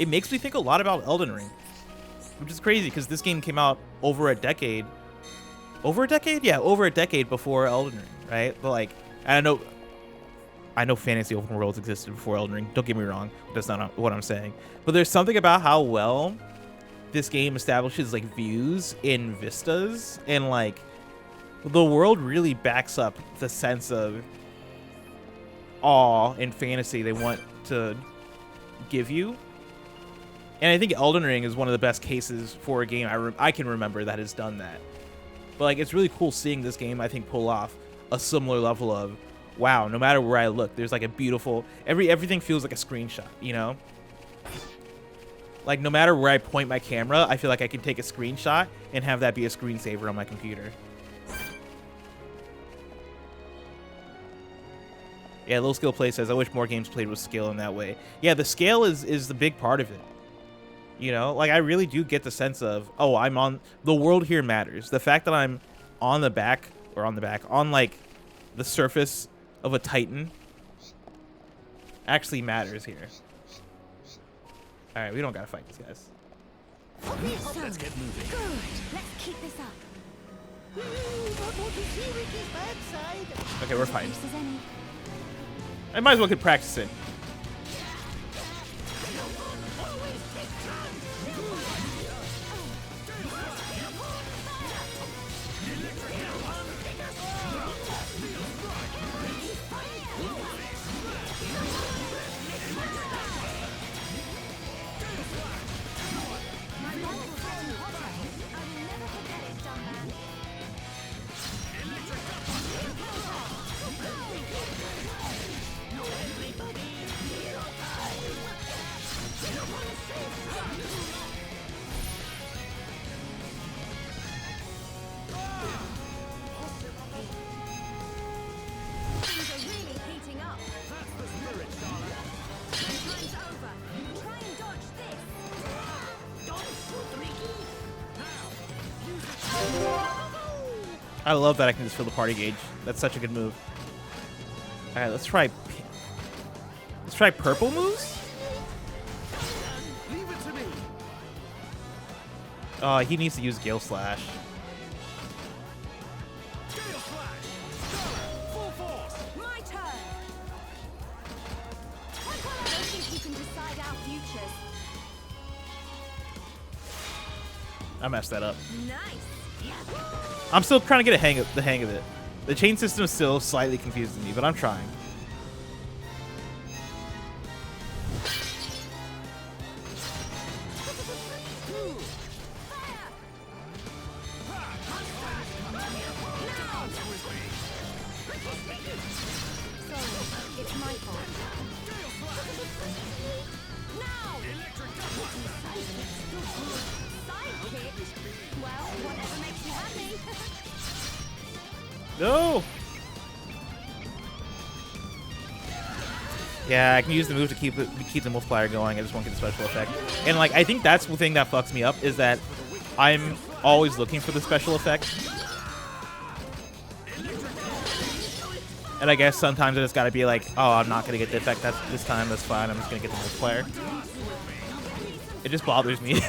makes me think a lot about Elden Ring, which is crazy because this game came out over a decade. Over a decade? Yeah, over a decade before Elden Ring, right? But like, I know fantasy open worlds existed before Elden Ring. Don't get me wrong. That's not what I'm saying. But there's something about how well this game establishes like views in vistas, and like the world really backs up the sense of awe and fantasy they want to give you. And I think Elden Ring is one of the best cases for a game I can remember that has done that. But like, it's really cool seeing this game, I think, pull off a similar level of, wow, no matter where I look, there's like a beautiful, everything feels like a screenshot, you know? Like, no matter where I point my camera, I feel like I can take a screenshot and have that be a screensaver on my computer. Yeah, Low Skill Play says, I wish more games played with skill in that way. Yeah, the scale is the big part of it. You know, like, I really do get the sense of, oh, I'm on, the world here matters. The fact that I'm on like the surface of a Titan actually matters here. All right, we don't gotta fight these guys. Let's get moving. Good. Let's keep this up. Don't want to see Ricky's bad side. Okay, we're fighting. Close as any. I might as well get practice in. Things are really heating up. That's the spirit, darling. Time's over. Try and dodge this. Don't shoot Ricky. I love that I can just fill the party gauge. That's such a good move. All right, let's try purple moves. Leave it to me. He needs to use Gale Slash. Gale Slash. Full force. My turn. I don't think you can decide our futures. I messed that up. Nice. I'm still trying to get the hang of it. The chain system is still slightly confusing me, but I'm trying. It's my fault. Now! Sidekick? Well, whatever makes you happy. No! Yeah, I can use the move to keep the multiplier going. I just won't get the special effect. And like, I think that's the thing that fucks me up, is that I'm always looking for the special effect. And I guess sometimes I just gotta be like, oh, I'm not gonna get the effect this time. That's fine. I'm just gonna get the multiplier. It just bothers me.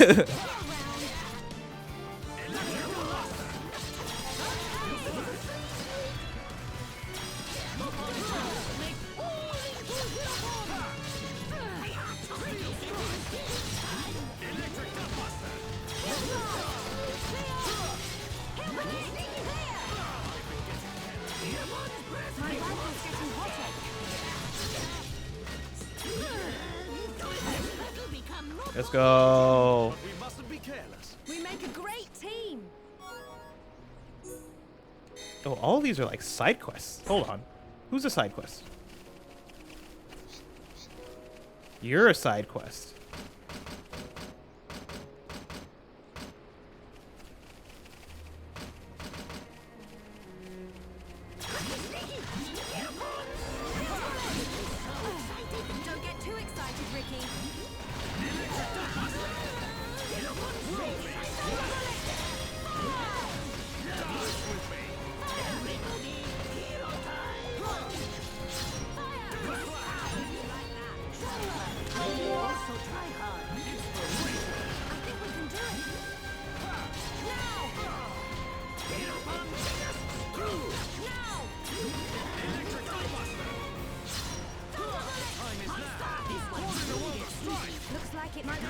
Let's go. But we mustn't be careless. We make a great team. Oh, all of these are like side quests. Hold on. Who's a side quest? You're a side quest. Don't get too excited, Ricky. Looks like it might be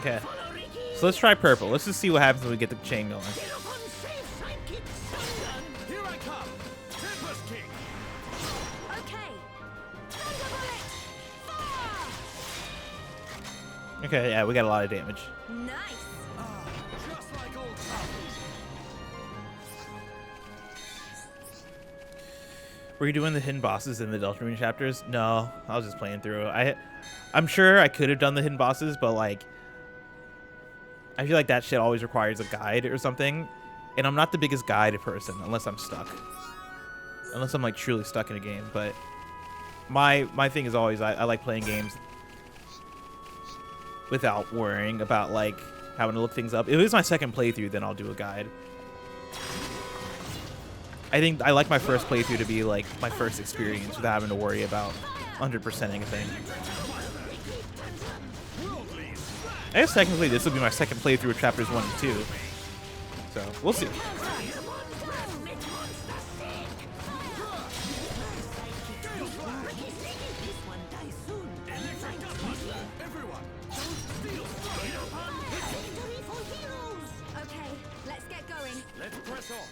Okay. So let's try purple. Let's just see what happens when we get the chain going. Here I come. Tempest King. okay. Okay, yeah, we got a lot of damage. Nice. Just like old times. Were you doing the hidden bosses in the Delta Marine chapters? No, I was just playing through. I'm sure I could have done the hidden bosses, but like, I feel like that shit always requires a guide or something, and I'm not the biggest guide person unless I'm stuck. Unless I'm like truly stuck in a game. But my thing is always I like playing games without worrying about like having to look things up. If it was my second playthrough, then I'll do a guide. I think I like my first playthrough to be like my first experience without having to worry about 100%ing a thing. I guess technically this will be my second playthrough of chapters 1 and 2. So, we'll see. Okay, let's get going. Let's press on.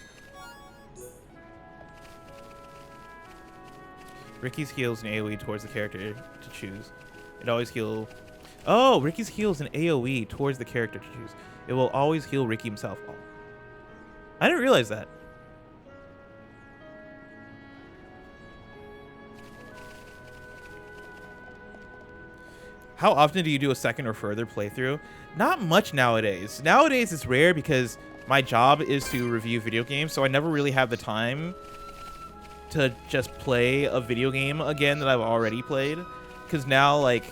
Ricky's heals and AoE towards the character to choose. It always heal. Oh, Ricky's heals and AoE towards the character to choose. It will always heal Ricky himself. Oh. I didn't realize that. How often do you do a second or further playthrough? Not much nowadays. Nowadays it's rare because my job is to review video games, so I never really have the time to just play a video game again that I've already played. Because now, like,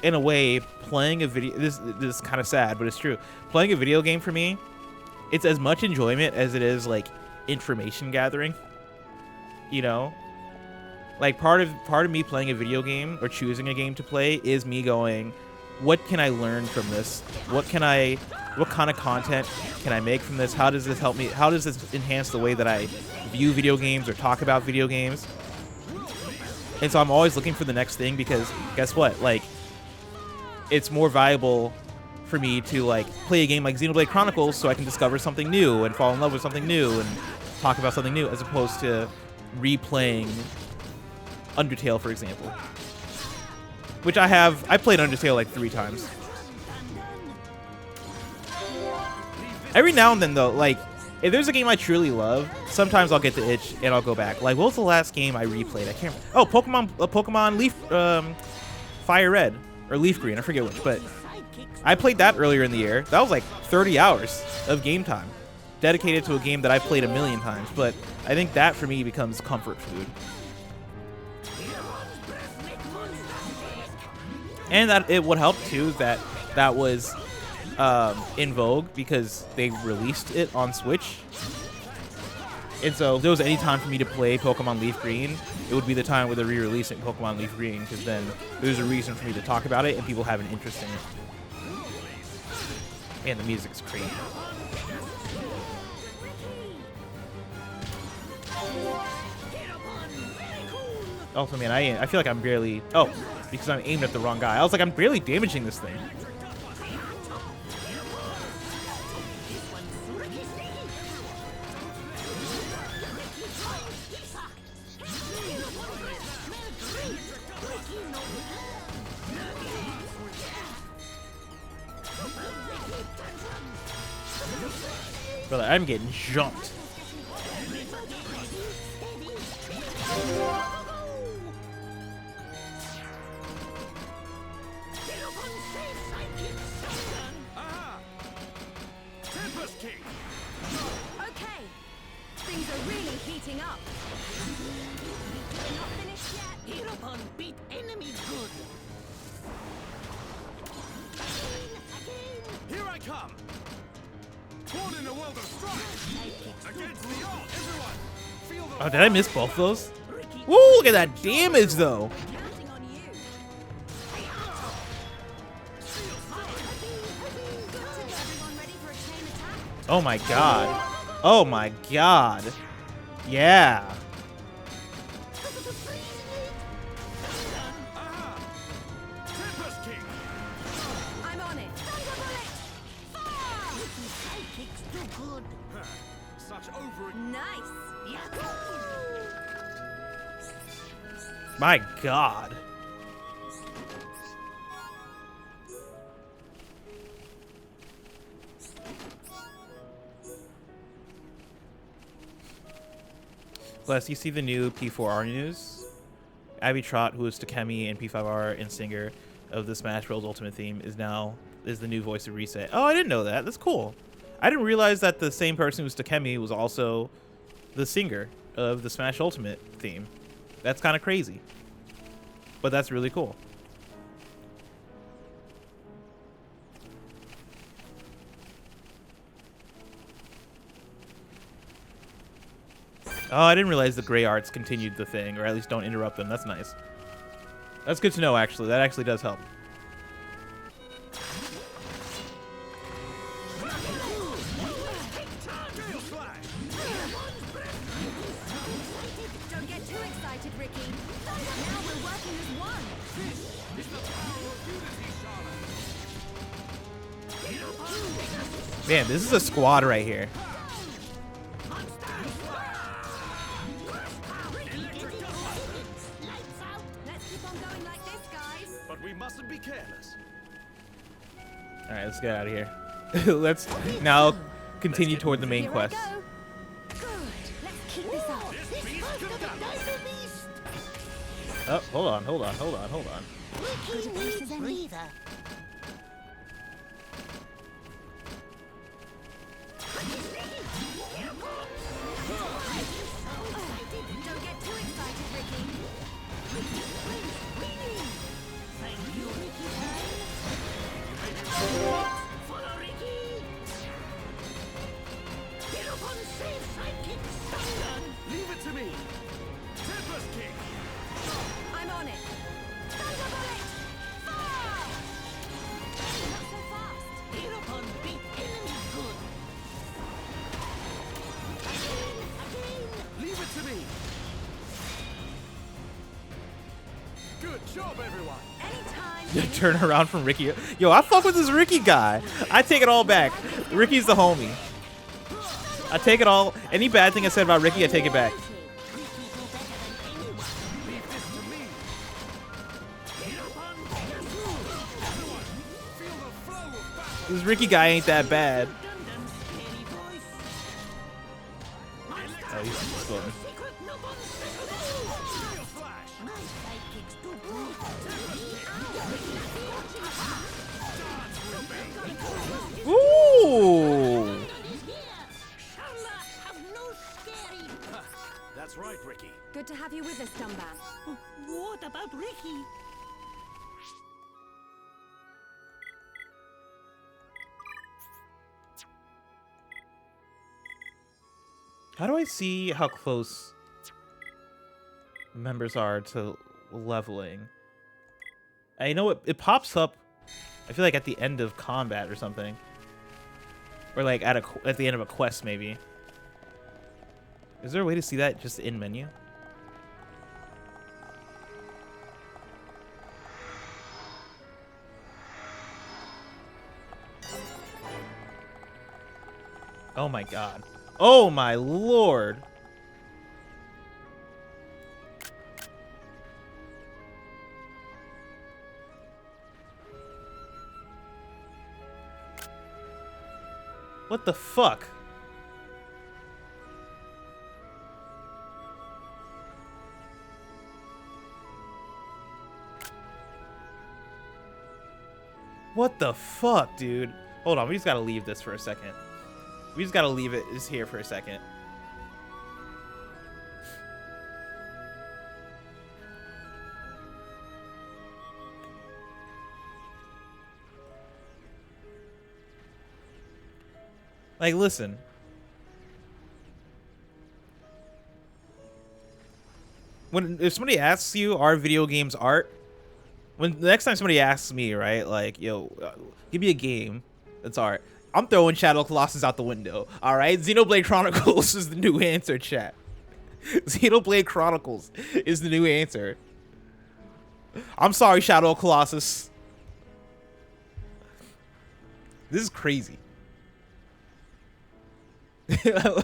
in a way, playing a video... This is kind of sad, but it's true. Playing a video game for me, it's as much enjoyment as it is, like, information gathering. You know? Like, part of me playing a video game or choosing a game to play is me going, what can I learn from this? What kind of content can I make from this? How does this help me? How does this enhance the way that I view video games or talk about video games? And so I'm always looking for the next thing because guess what? Like, it's more valuable for me to like play a game like Xenoblade Chronicles so I can discover something new and fall in love with something new and talk about something new as opposed to replaying Undertale, for example. Which I played Undertale like 3 times. Every now and then though, like, if there's a game I truly love, sometimes I'll get the itch and I'll go back. Like, what was the last game I replayed? I can't remember. Oh, Pokemon Leaf, Fire Red or Leaf Green. I forget which, but I played that earlier in the year. That was like 30 hours of game time dedicated to a game that I've played a million times. But I think that for me becomes comfort food. And that it would help too that was in vogue because they released it on Switch. And so if there was any time for me to play Pokemon Leaf Green, it would be the time where they're re-releasing Pokemon Leaf Green, because then there's a reason for me to talk about it and people have an interest in it. And the music's crazy. Also, man, I feel like I'm barely... Oh, because I'm aimed at the wrong guy. I was like, I'm barely damaging this thing. Brother, I'm getting jumped. Okay, things are really heating up. We're not finished yet. Hereupon beat enemy good. Here I come! Born in a world of strife! Against the odds! Everyone! Feel the Oh, did I miss both those? Woo, look at that damage, though. Oh my god. Oh my god. Yeah. I'm on it. Such over... Nice. My god. Bless, you see the new P4R news? Abby Trott, who is Takemi and P5R and singer of the Smash Bros. Ultimate theme, is the new voice of Reset. Oh, I didn't know that. That's cool. I didn't realize that the same person who was Takemi was also the singer of the Smash Ultimate theme. That's kind of crazy. But that's really cool. Oh, I didn't realize the gray arts continued the thing, or at least don't interrupt them. That's nice. That's good to know, actually. That actually does help. Don't get too excited, Ricky. Now we're working as one. Man, this is a squad right here. But we mustn't be careless. All right, let's get out of here. Let's now continue toward the main quest. Oh, hold on. Good pace as any. Don't get too excited, Ricky. Thank you, Ricky. Follow Ricky. Hereupon safe sidekick Stungun. Leave it to me. Tempest Kick. I'm on it. Thunder bullet. Fire! Not so fast. Hereupon beat enemy good. Again. Leave it to me. Good job, everyone. Anytime. Turn around from Ricky. Yo, I fuck with this Ricky guy. I take it all back. Ricky's the homie. I take it all. Any bad thing I said about Ricky, I take it back. This Ricky guy ain't that bad. Oh, he's exploding. Ooh! That's right, Ricky. Good to have you with us, Dumban. What about Ricky? How do I see how close members are to leveling? I know it pops up, I feel like at the end of combat or something. Or like at the end of a quest maybe. Is there a way to see that just in menu? Oh my god. Oh my lord. What the fuck? What the fuck, dude? Hold on, we just gotta leave this for a second. We just gotta leave it is here for a second. Like, listen. If somebody asks you, are video games art? When the next time somebody asks me, right, like, yo, give me a game that's art, I'm throwing Shadow Colossus out the window. All right, Xenoblade Chronicles is the new answer, chat. Xenoblade Chronicles is the new answer. I'm sorry, Shadow Colossus. This is crazy.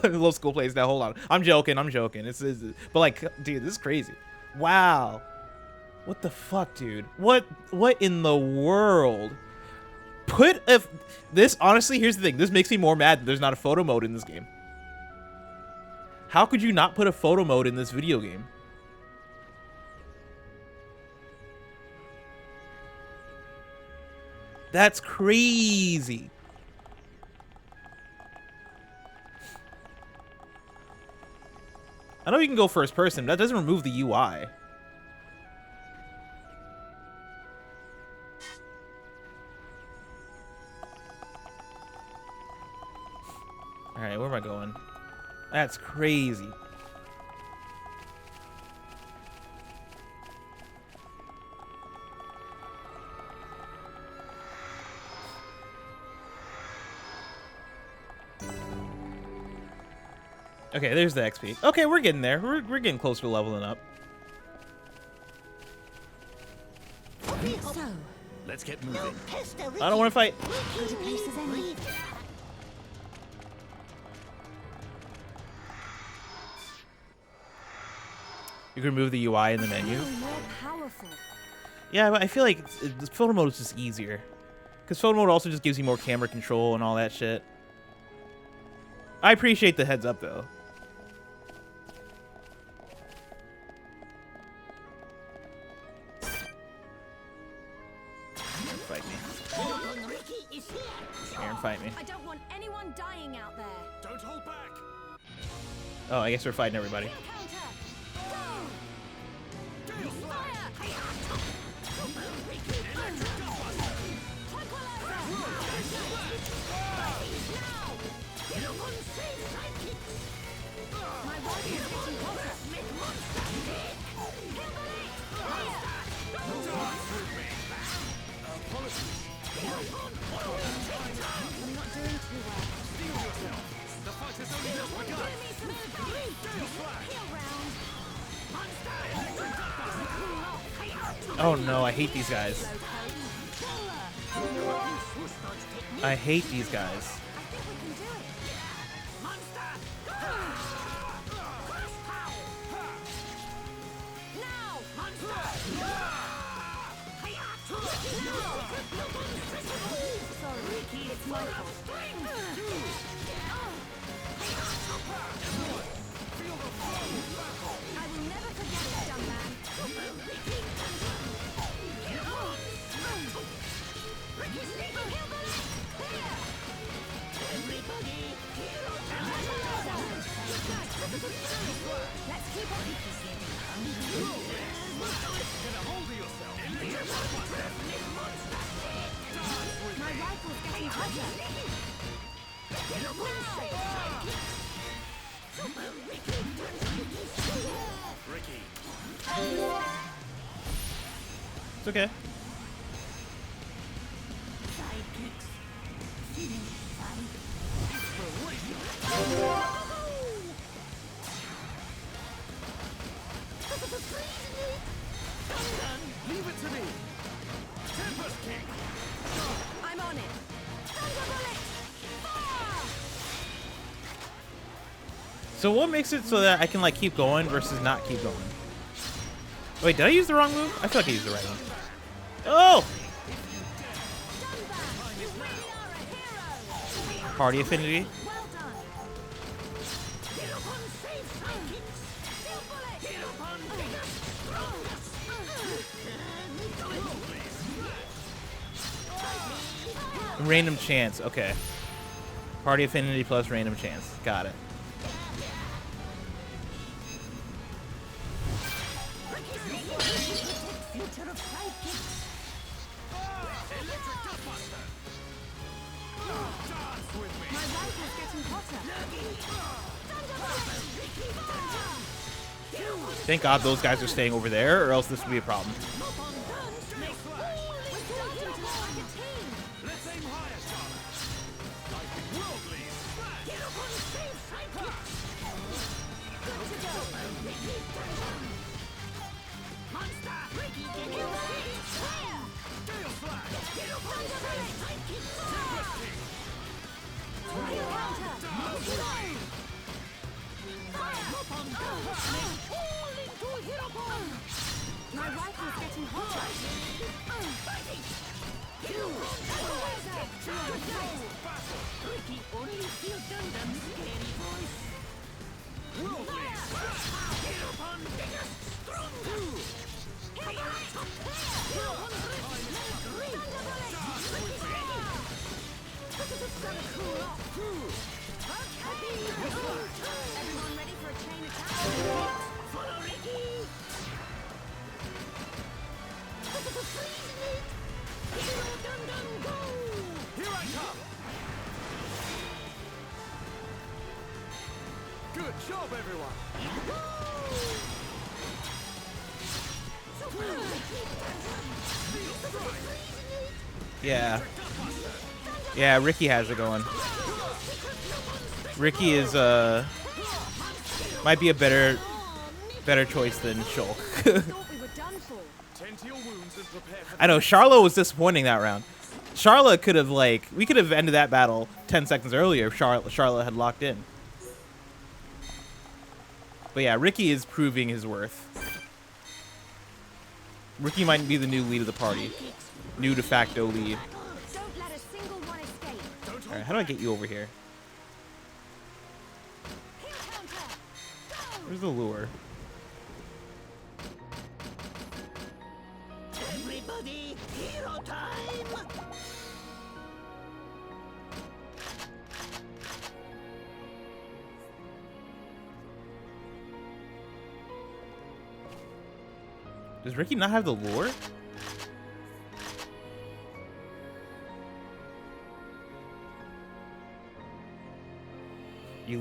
Low school plays now. Hold on, I'm joking. It's but like, dude, this is crazy. Wow. What the fuck, dude? What in the world? This, honestly, here's the thing. This makes me more mad that there's not a photo mode in this game. How could you not put a photo mode in this video game? That's crazy. I know you can go first person, but that doesn't remove the UI. Alright, where am I going? That's crazy. Okay, there's the XP. Okay, we're getting there. We're getting closer to leveling up. So, let's get moving. I don't want to fight. You can remove the UI in the menu. Yeah, but I feel like the photo mode is just easier. Because photo mode also just gives you more camera control and all that shit. I appreciate the heads up, though. Fight me. Aaron, fight me. I don't want anyone dying out there. Don't hold back. Oh, I guess we're fighting everybody. Oh no, I hate these guys. I hate these guys. It's okay. Leave it to me. Tempest King. I'm on it. Thunder bullet. Fire! So what makes it so that I can like keep going versus not keep going? Wait, did I use the wrong move? I feel like I used the right one. Oh! Party affinity. Well done. Get up on safe sidekicks. Steel bullet. Get up on bigger. Random chance. Okay. Party affinity plus random chance. Got it. Future of sidekicks. Electric Dustbuster. Dance with me. My rifle's getting hotter. Thank God those guys are staying over there, or else this would be a problem. Let's aim higher, Charlotte. Lightning World Lead. Get up on safe sidekicks. Good to go. Monster. Ricky, get your fire. Gale Flash. Get up on sidekicks. Tempest King. My rifle's getting hotter. Ricky only feels Gundam's scary voice. World Lead. Get up on biggest, strongest. Hey, top player. Get up on green. Ricky's ready. It's gonna cool off. Everyone ready for a chain attack? Follow Ricky. Hero Gundam go. Here I come. Good job, everyone. Yeah. Yeah, Ricky has it going. Ricky is might be a better choice than Shulk. I know Charlotte was disappointing that round. Charlotte could have we could have ended that battle 10 seconds earlier if Charlotte had locked in. But yeah, Ricky is proving his worth. Ricky might be the new lead of the party. New de facto lead. Don't let a single one escape. Alright, how do I get you over here? Where's the lure? Everybody, hero time! Does Ricky not have the lure? You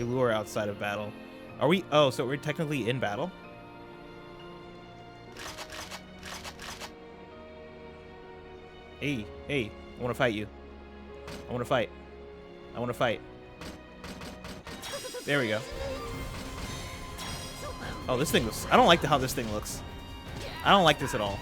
lure outside of battle. Are we? Oh, so we're technically in battle? Hey, I want to fight you. I want to fight. I want to fight. There we go. Oh, this thing looks... I don't like how this thing looks. I don't like this at all.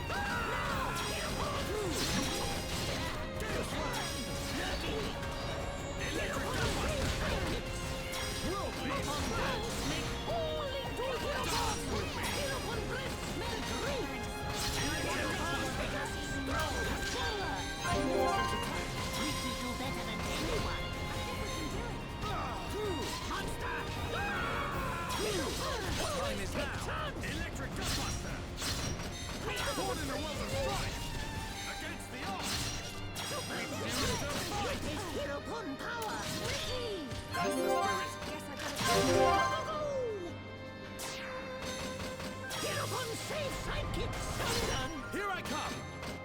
Here I come!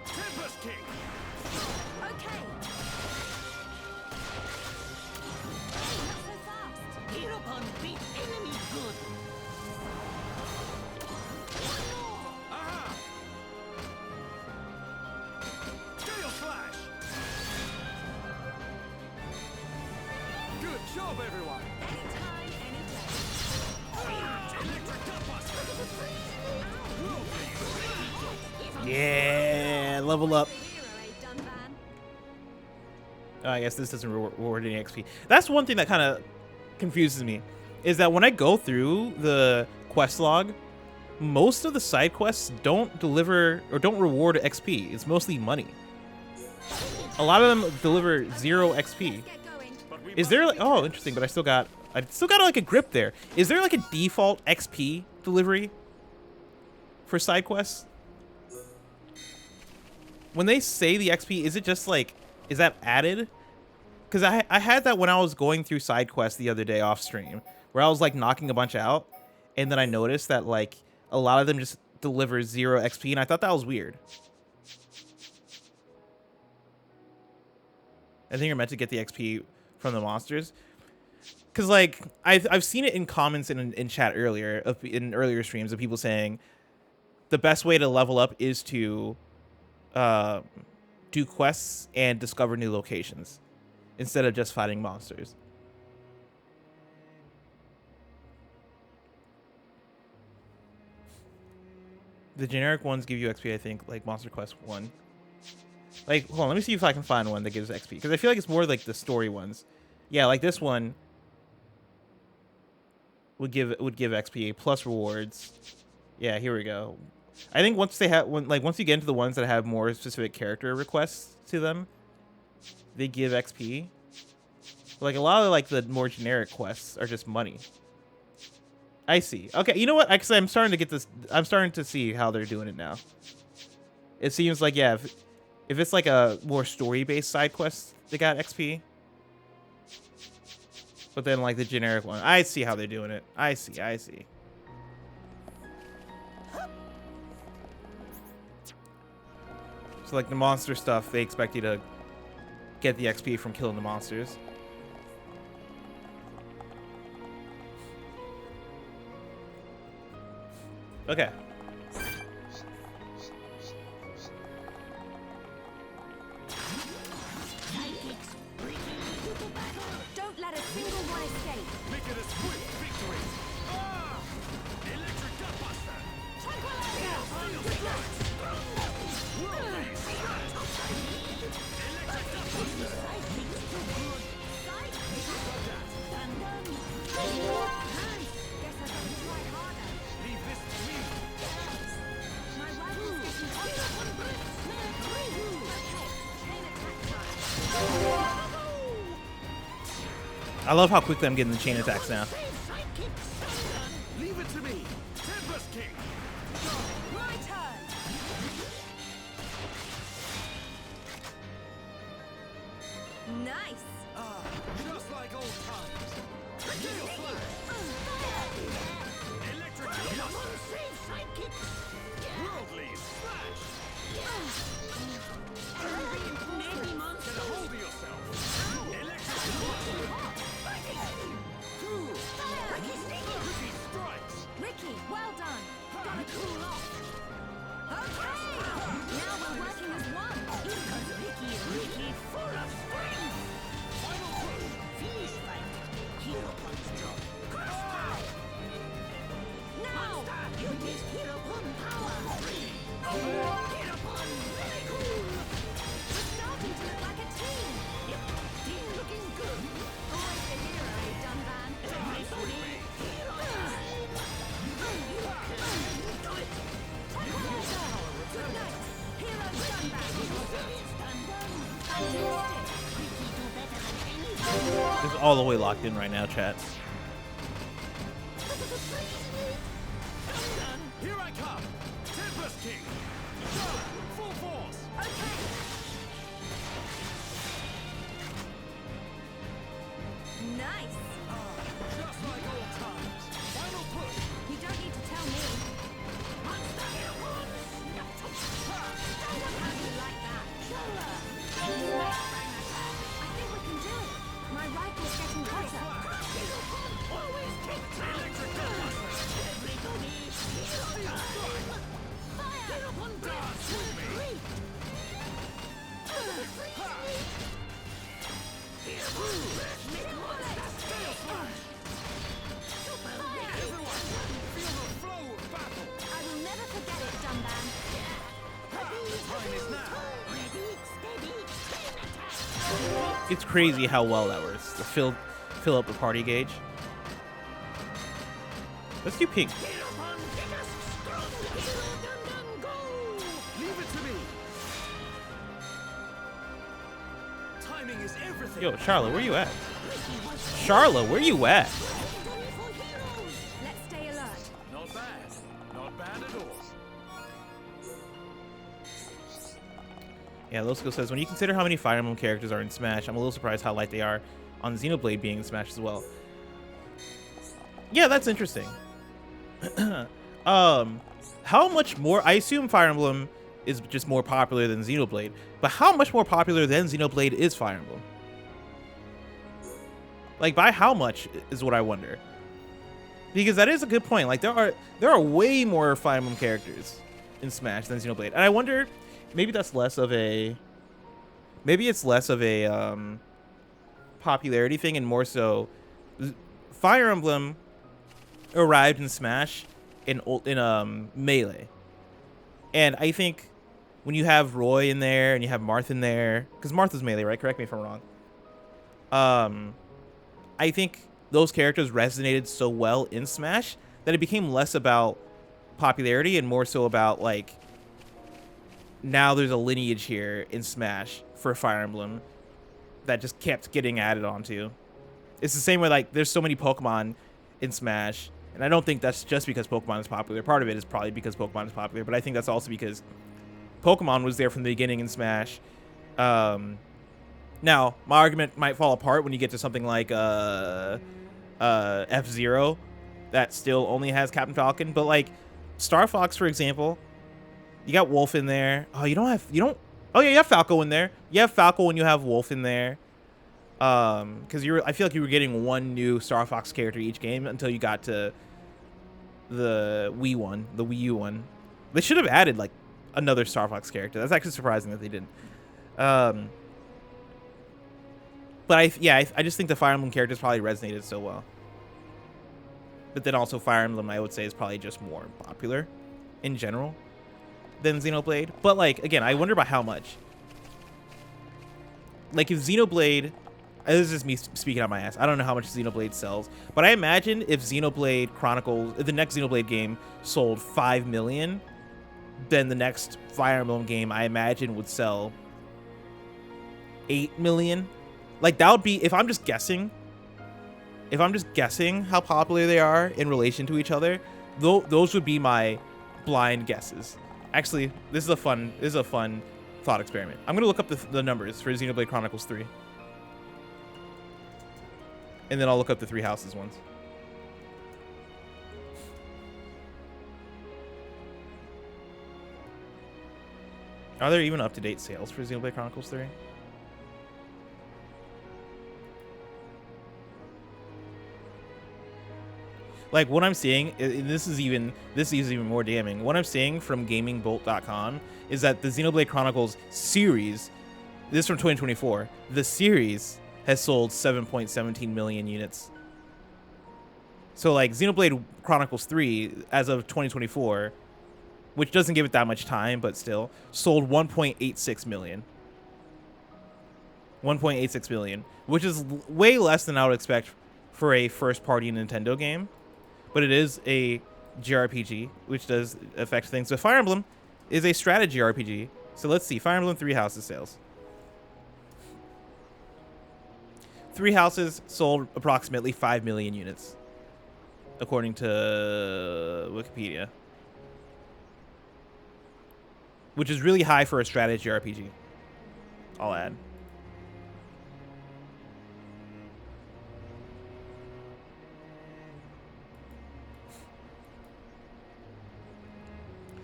Tempest King! Okay. Hey, not so fast. Hereupon beat Yeah, level up. Oh, I guess this doesn't reward any XP. That's one thing that kind of confuses me, is that when I go through the quest log, most of the side quests don't deliver or don't reward XP. It's mostly money. A lot of them deliver 0 XP. Is there like, oh, interesting, but I still got like a grip there. Is there like a default XP delivery for side quests? When they say the XP, is it just like, is that added? Because I had that when I was going through side quests the other day off stream, where I was like knocking a bunch out, and then I noticed that like a lot of them just deliver 0 XP, and I thought that was weird. I think you're meant to get the XP from the monsters, because like I've seen it in comments in chat earlier in earlier streams of people saying the best way to level up is to do quests and discover new locations instead of just fighting monsters. The generic ones give you XP, I think, like Monster Quest 1. Like, hold on, let me see if I can find one that gives XP, because I feel like it's more like the story ones. Yeah, like this one would give XP plus rewards. Yeah, here we go. I think once once you get into the ones that have more specific character requests to them, they give XP. Like a lot of like the more generic quests are just money. I see. Okay, you know what? Actually, I'm starting to get this. I'm starting to see how they're doing it now. It seems like, yeah, if it's like a more story-based side quest, they got XP. But then like the generic one, I see how they're doing it. I see. So like the monster stuff, they expect you to get the XP from killing the monsters. Okay. Don't let a single one escape. Make it a swift victory. Ah! Electric Gutbuster. I love how quickly I'm getting the chain attacks now. Leave it to me. Tempest King. My turn. Nice. Ah, just like old times. Gale Flash. Electric Gutbuster. Worldly Smash. Get a hold of yourself. Electric Gutbuster. Ricky strikes. Ricky, well done. Gotta cool off. Okay. Now we're working as one. Because Ricky, full of strength. Final push. Finish fight. Hero punch job. Now, you taste hero punch power. Hero punch, very cool. We're starting to look like a team. Yep, team looking good. Always the hero, Dunban. Everybody, hero. Do it. Good night. Hero Dunban. Fantastic. Ricky do better than anything. This is all the way locked in right now, chat. Here I come. Tempest King. Full force. Okay. Nice. Just like old times. Final push. You don't need to tell me. Monster hero punch. I don't have to like that. I think we can do it. My rifle's getting hotter. It's crazy how well that works to fill up the party gauge. Let's do pink. Leave it to me. Timing is everything. Yo, Charlotte, where you at? Charlotte, where you at? Let's stay alert. Not bad. Not bad at all. Yeah, Losco says, when you consider how many Fire Emblem characters are in Smash, I'm a little surprised how light they are on Xenoblade being in Smash as well. Yeah, that's interesting. How much more? I assume Fire Emblem is just more popular than Xenoblade, but how much more popular than Xenoblade is Fire Emblem? Like, by how much is what I wonder. Because that is a good point. Like, there are way more Fire Emblem characters in Smash than Xenoblade, and I wonder, maybe that's less of a, popularity thing and more so, Fire Emblem arrived in Smash in Melee, and I think when you have Roy in there and you have Marth in there, because Martha's Melee, right? Correct me if I'm wrong. I think those characters resonated so well in Smash that it became less about popularity and more so about, like, now there's a lineage here in Smash for Fire Emblem that just kept getting added onto. It's the same way, like, there's so many Pokemon in Smash, and I don't think that's just because Pokemon is popular. Part of it is probably because Pokemon is popular, but I think that's also because Pokemon was there from the beginning in Smash. Now, my argument might fall apart when you get to something like F-Zero that still only has Captain Falcon, but like Star Fox, for example, you got Wolf in there. Oh, you don't, oh yeah, you have Falco in there. You have Falco when you have Wolf in there. Because I feel like you were getting one new Star Fox character each game until you got to the Wii one, the Wii U one. They should have added like another Star Fox character. That's actually surprising that they didn't. But I just think the Fire Emblem characters probably resonated so well. But then also Fire Emblem, I would say, is probably just more popular in general than Xenoblade. But like, again, I wonder about how much. Like if Xenoblade, this is just me speaking out my ass. I don't know how much Xenoblade sells, but I imagine if Xenoblade Chronicles, if the next Xenoblade game sold 5 million, then the next Fire Emblem game, I imagine, would sell 8 million. Like that would be, if I'm just guessing how popular they are in relation to each other, those would be my blind guesses. Actually, this is a fun thought experiment. I'm gonna look up the numbers for Xenoblade Chronicles 3, and then I'll look up the Three Houses ones. Are there even up-to-date sales for Xenoblade Chronicles 3? Like what I'm seeing, this is even more damning. What I'm seeing from GamingBolt.com is that the Xenoblade Chronicles series, this is from 2024, the series has sold 7.17 million units. So like Xenoblade Chronicles 3, as of 2024, which doesn't give it that much time, but still, sold 1.86 million. 1.86 million, which is way less than I would expect for a first-party Nintendo game. But it is a JRPG, which does affect things. So Fire Emblem is a strategy RPG. So let's see. Fire Emblem Three Houses sales. Three Houses sold approximately 5 million units, according to Wikipedia. Which is really high for a strategy RPG, I'll add.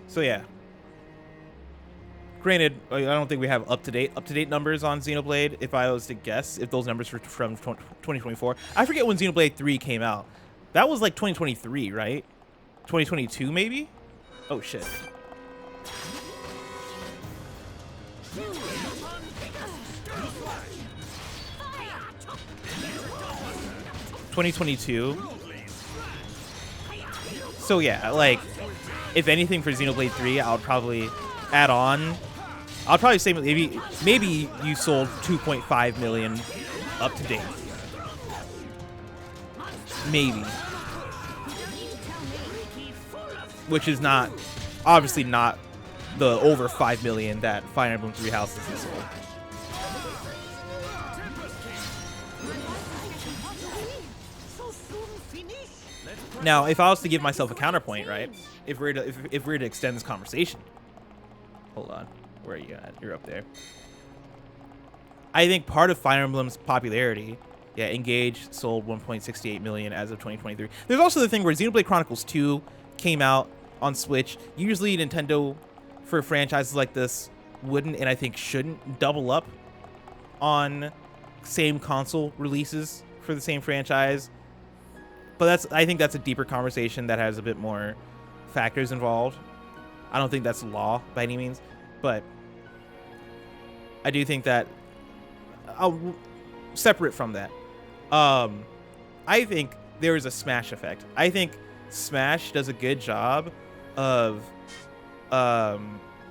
So yeah. Granted, I don't think we have up-to-date numbers on Xenoblade. If I was to guess, if those numbers were from 2024, I forget when Xenoblade 3 came out. That was like 2023, right? 2022 maybe? Oh shit. (2022). So yeah, like if anything for Xenoblade 3, I'll probably add on I'll probably say maybe you sold 2.5 million up to date. Maybe. Which is not, obviously not the over 5 million that Fire Emblem Three Houses has sold. Now, if I was to give myself a counterpoint, right? If we're to extend this conversation, hold on, where are you at? You're up there. I think part of Fire Emblem's popularity, yeah, Engage sold 1.68 million as of 2023. There's also the thing where Xenoblade Chronicles 2 came out on Switch. Usually Nintendo, for franchises like this, wouldn't and I think shouldn't double up on same console releases for the same franchise. But I think that's a deeper conversation that has a bit more factors involved. I don't think that's law by any means, but I do think that separate from that, I think there is a Smash effect. I think Smash does a good job of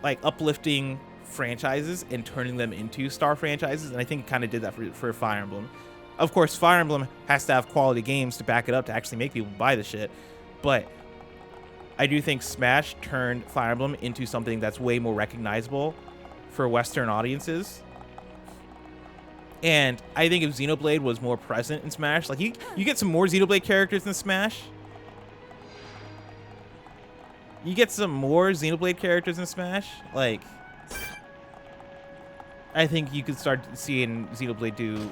like uplifting franchises and turning them into star franchises, and I think it kind of did that for Fire Emblem. Of course, Fire Emblem has to have quality games to back it up to actually make people buy the shit, but I do think Smash turned Fire Emblem into something that's way more recognizable for Western audiences. And I think if Xenoblade was more present in Smash, like you get some more Xenoblade characters in Smash. You get some more Xenoblade characters in Smash, like I think you could start seeing Xenoblade do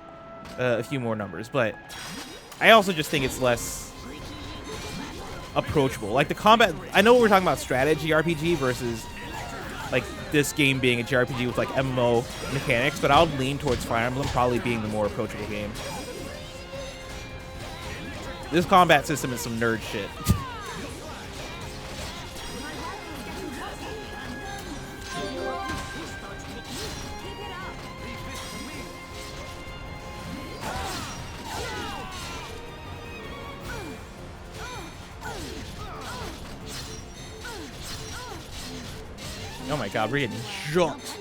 a few more numbers, but I also just think it's less approachable. Like the combat, I know we're talking about strategy RPG versus like this game being a JRPG with like MMO mechanics, but I'll lean towards Fire Emblem probably being the more approachable game. This combat system is some nerd shit. Oh my god, we're getting jumped.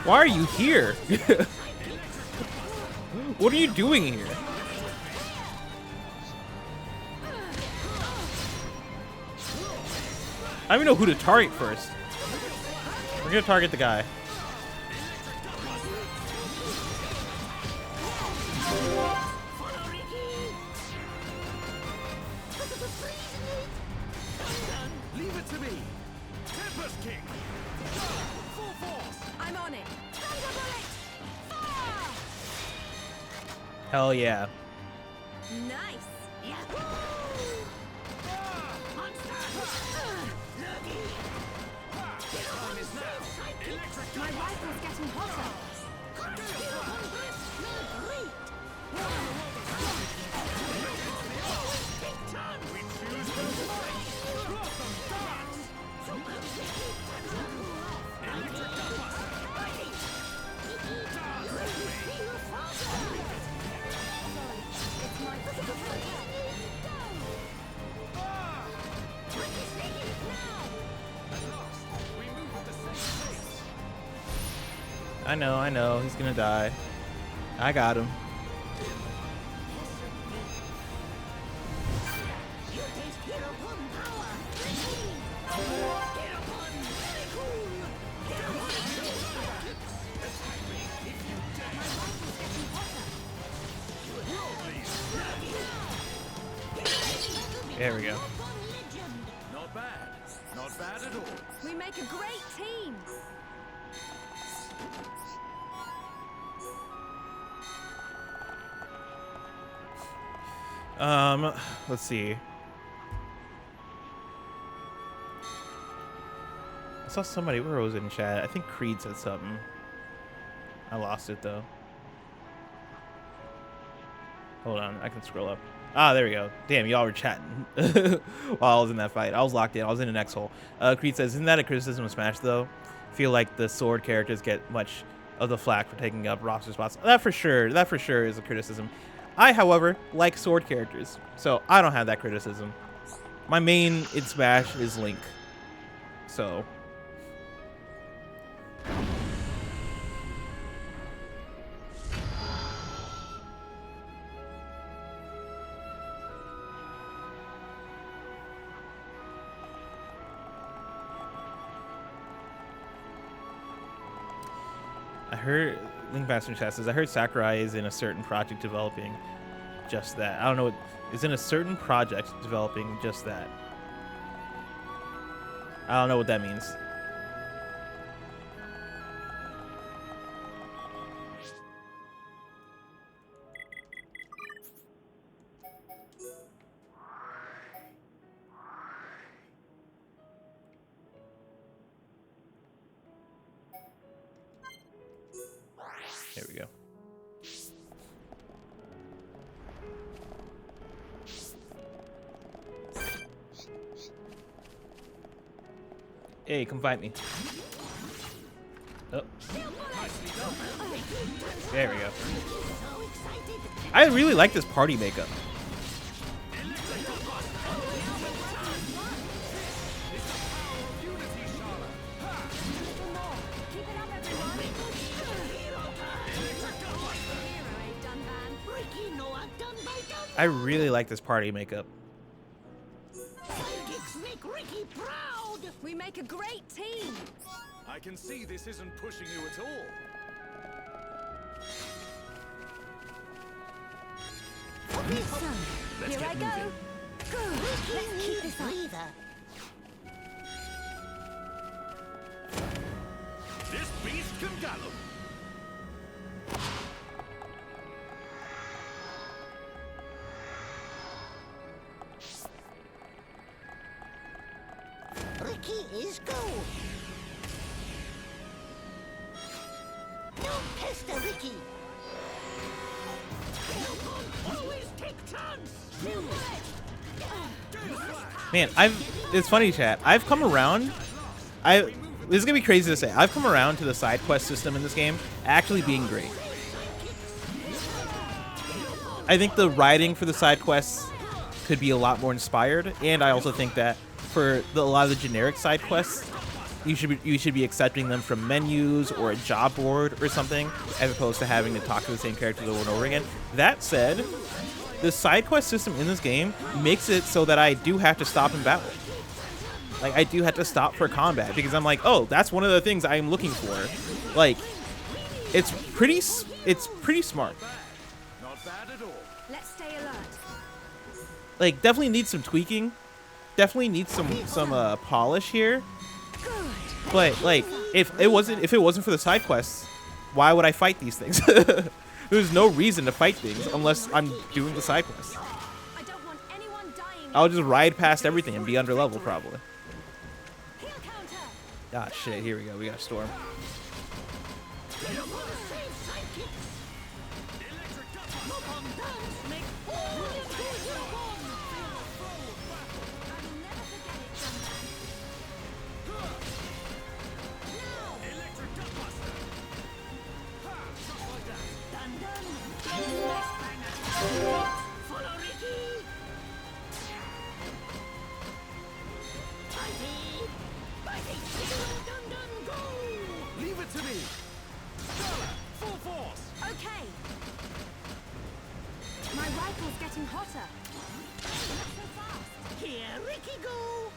Why are you here? What are you doing here? I don't even know who to target first. We're gonna target the guy. Leave it to me. Tempest kick. Full force. I'm on it. Hell yeah. Nice. My rifle's getting hotter. I know. He's gonna die. I got him. There we go. Not bad. Not bad at all. We make a great team. Let's see. I saw somebody, where was it in chat? I think Creed said something. I lost it though. Hold on, I can scroll up. Ah, there we go. Damn, y'all were chatting while I was in that fight. I was locked in. I was in an X-hole. Creed says, isn't that a criticism of Smash though? I feel like the sword characters get much of the flack for taking up roster spots. That for sure is a criticism. I, however, like sword characters, so I don't have that criticism. My main in Smash is Link, so. I heard Link Master Chat says, I heard Sakurai is in a certain project developing just that. I don't know what is in a certain project developing just that. I don't know what that means. There we go. Hey, come fight me. Oh. There we go. I really like this party makeup. I really like this party makeup. Ricky proud. We make a great team. I can see this isn't pushing you at all. Here I go. Good. Let's keep this up. This beast can gallop. Ricky is gold. Don't pester Ricky. Always take chance. Man, it's funny, chat. I've come around. This is gonna be crazy to say. I've come around to the side quest system in this game actually being great. I think the writing for the side quests could be a lot more inspired, and I also think that for a lot of the generic side quests, you should be accepting them from menus or a job board or something, as opposed to having to talk to the same characters over and over again. That said, the side quest system in this game makes it so that I do have to stop in battle. Like, I do have to stop for combat because I'm like, oh, that's one of the things I'm looking for. Like, it's pretty smart. Not bad at all. Let's stay alert. Like, definitely needs some tweaking. Definitely needs some polish here. But like, if it wasn't for the side quests, why would I fight these things? There's no reason to fight things unless I'm doing the side quests. I'll just ride past everything and be under level probably. Ah shit, here we go. We got a storm. Leave it to me. rifle's getting hotter. Here, Ricky, go!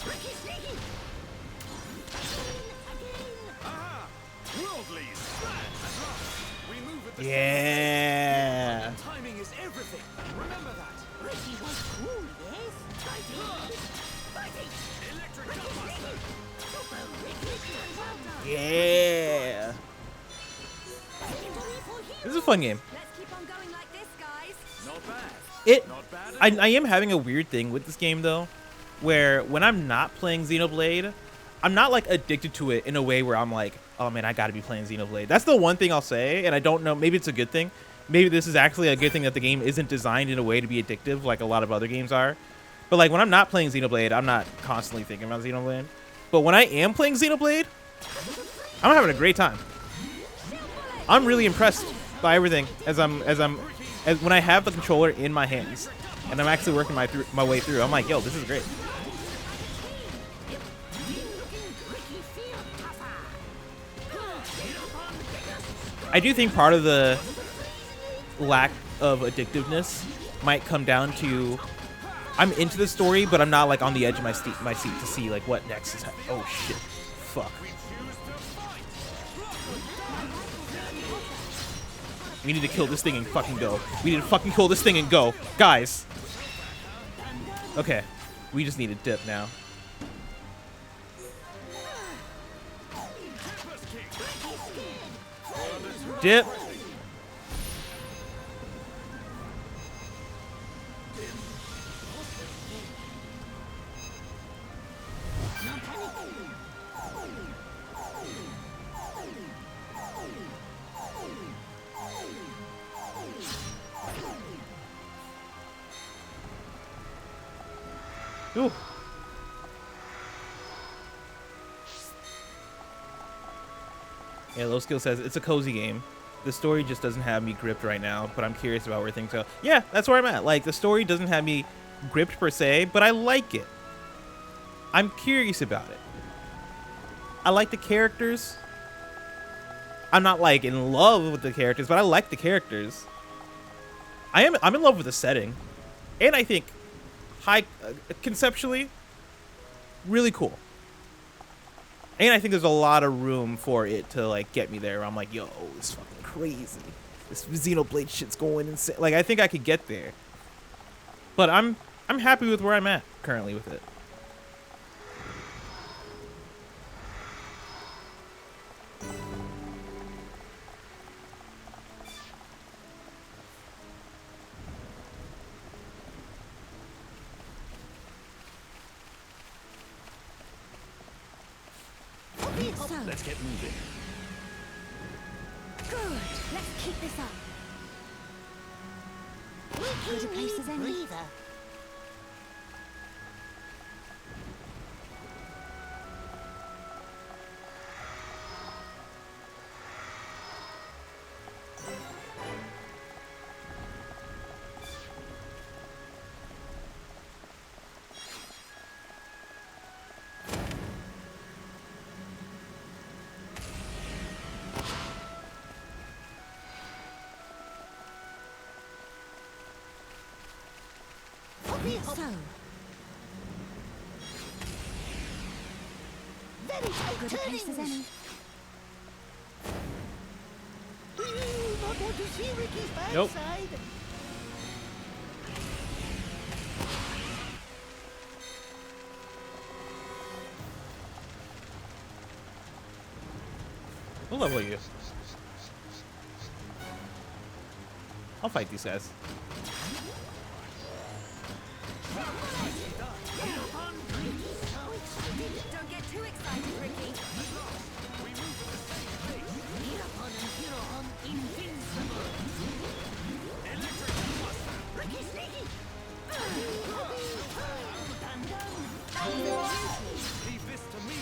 Ricky Sneaky! Again! Aha! Worldly smash! We move at the Yeah. timing is everything. Remember that. Ricky was cool, yes? Fighting! Fighting! Electric Ricky Gunbuster. Sneaky! Super Ricky! Yeah. Victory for hero! This is a fun game. Let's keep on going like this, guys. Not bad. It. Not bad at I am having a weird thing with this game though, where when I'm not playing Xenoblade, I'm not like addicted to it in a way where I'm like, oh man, I gotta be playing Xenoblade. That's the one thing I'll say, and I don't know, maybe it's a good thing. Maybe this is actually a good thing that the game isn't designed in a way to be addictive like a lot of other games are. But like when I'm not playing Xenoblade, I'm not constantly thinking about Xenoblade. But when I am playing Xenoblade, I'm having a great time. I'm really impressed by everything as when I have the controller in my hands and I'm actually working my way through. I'm like, yo, this is great. I do think part of the lack of addictiveness might come down to I'm into the story, but I'm not like on the edge of my seat to see like what next is happening. Oh shit, fuck. We need to kill this thing and fucking go. We need to fucking kill this thing and go, guys. Okay, we just need a dip now. Dip. Ooh. Yeah, Low Skill says it's a cozy game. The story just doesn't have me gripped right now, but I'm curious about where things go. Yeah, that's where I'm at. Like, the story doesn't have me gripped per se, but I like it. I'm curious about it. I like the characters. I'm not like in love with the characters, but I like the characters. I'm in love with the setting, and I think conceptually really cool. And I think there's a lot of room for it to like get me there. I'm like, yo, this is fucking crazy. This Xenoblade shit's going insane. Like, I think I could get there. But I'm happy with where I'm at currently with it. So, Let's get moving. good. Let's keep this up. Good a place as any. Breather. So, Very tight good a place as any. Do you not want to see Ricky's bad Nope. side? What level are you? I'll fight these guys. Don't get too excited, Ricky. Hereupon and hereupon, invincible. Electric Gunbuster. Ricky Sneaky. Leave this to me.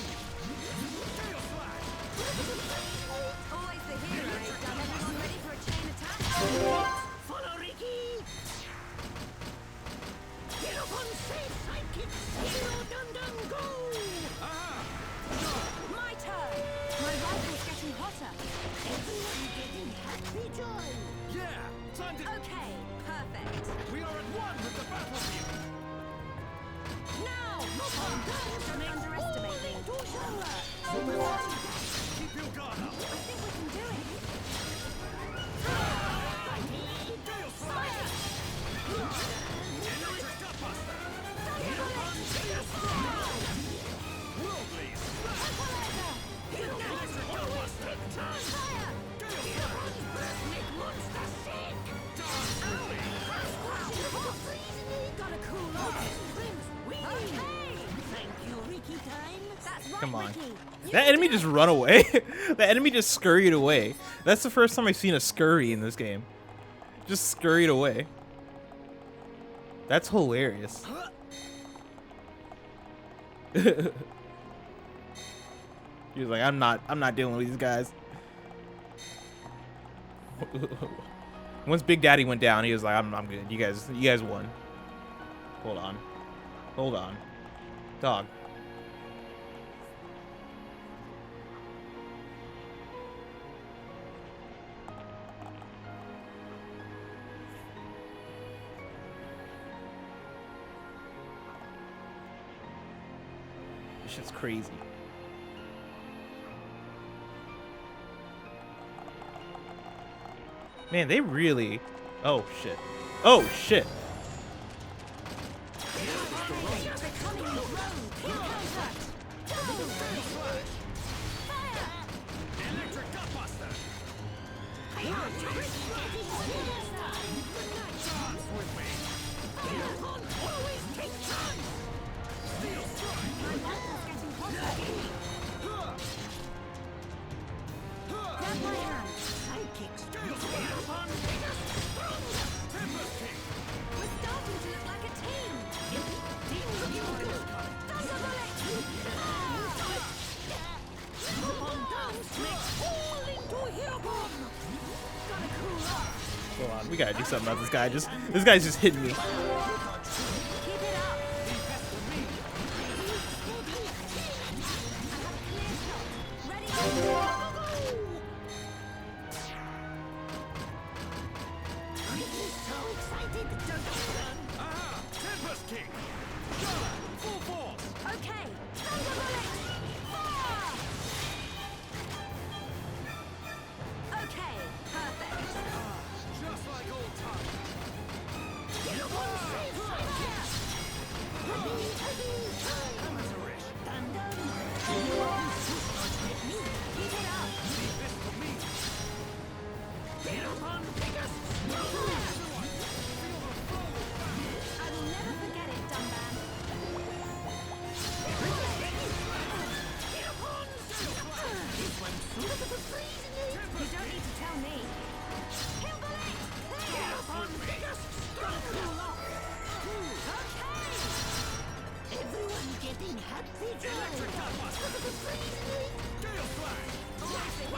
Tail slash. Always the hero. Got everyone ready for a chain attack? Follow Ricky. Hereupon, safe sidekick. Zero dun dun go. My turn. My rifle's getting hotter. Everyone getting happy joy. Come on. That enemy just run away. That enemy just scurried away. That's the first time I've seen a scurry in this game. Just scurried away. That's hilarious. He was like, I'm not dealing with these guys. Once Big Daddy went down, he was like, I'm good. You guys won. Hold on. Hold on. Dog. This shit's crazy. Man, they really... Oh, shit. Oh, shit. Hold on, we gotta do something about this guy. This guy's just hitting me.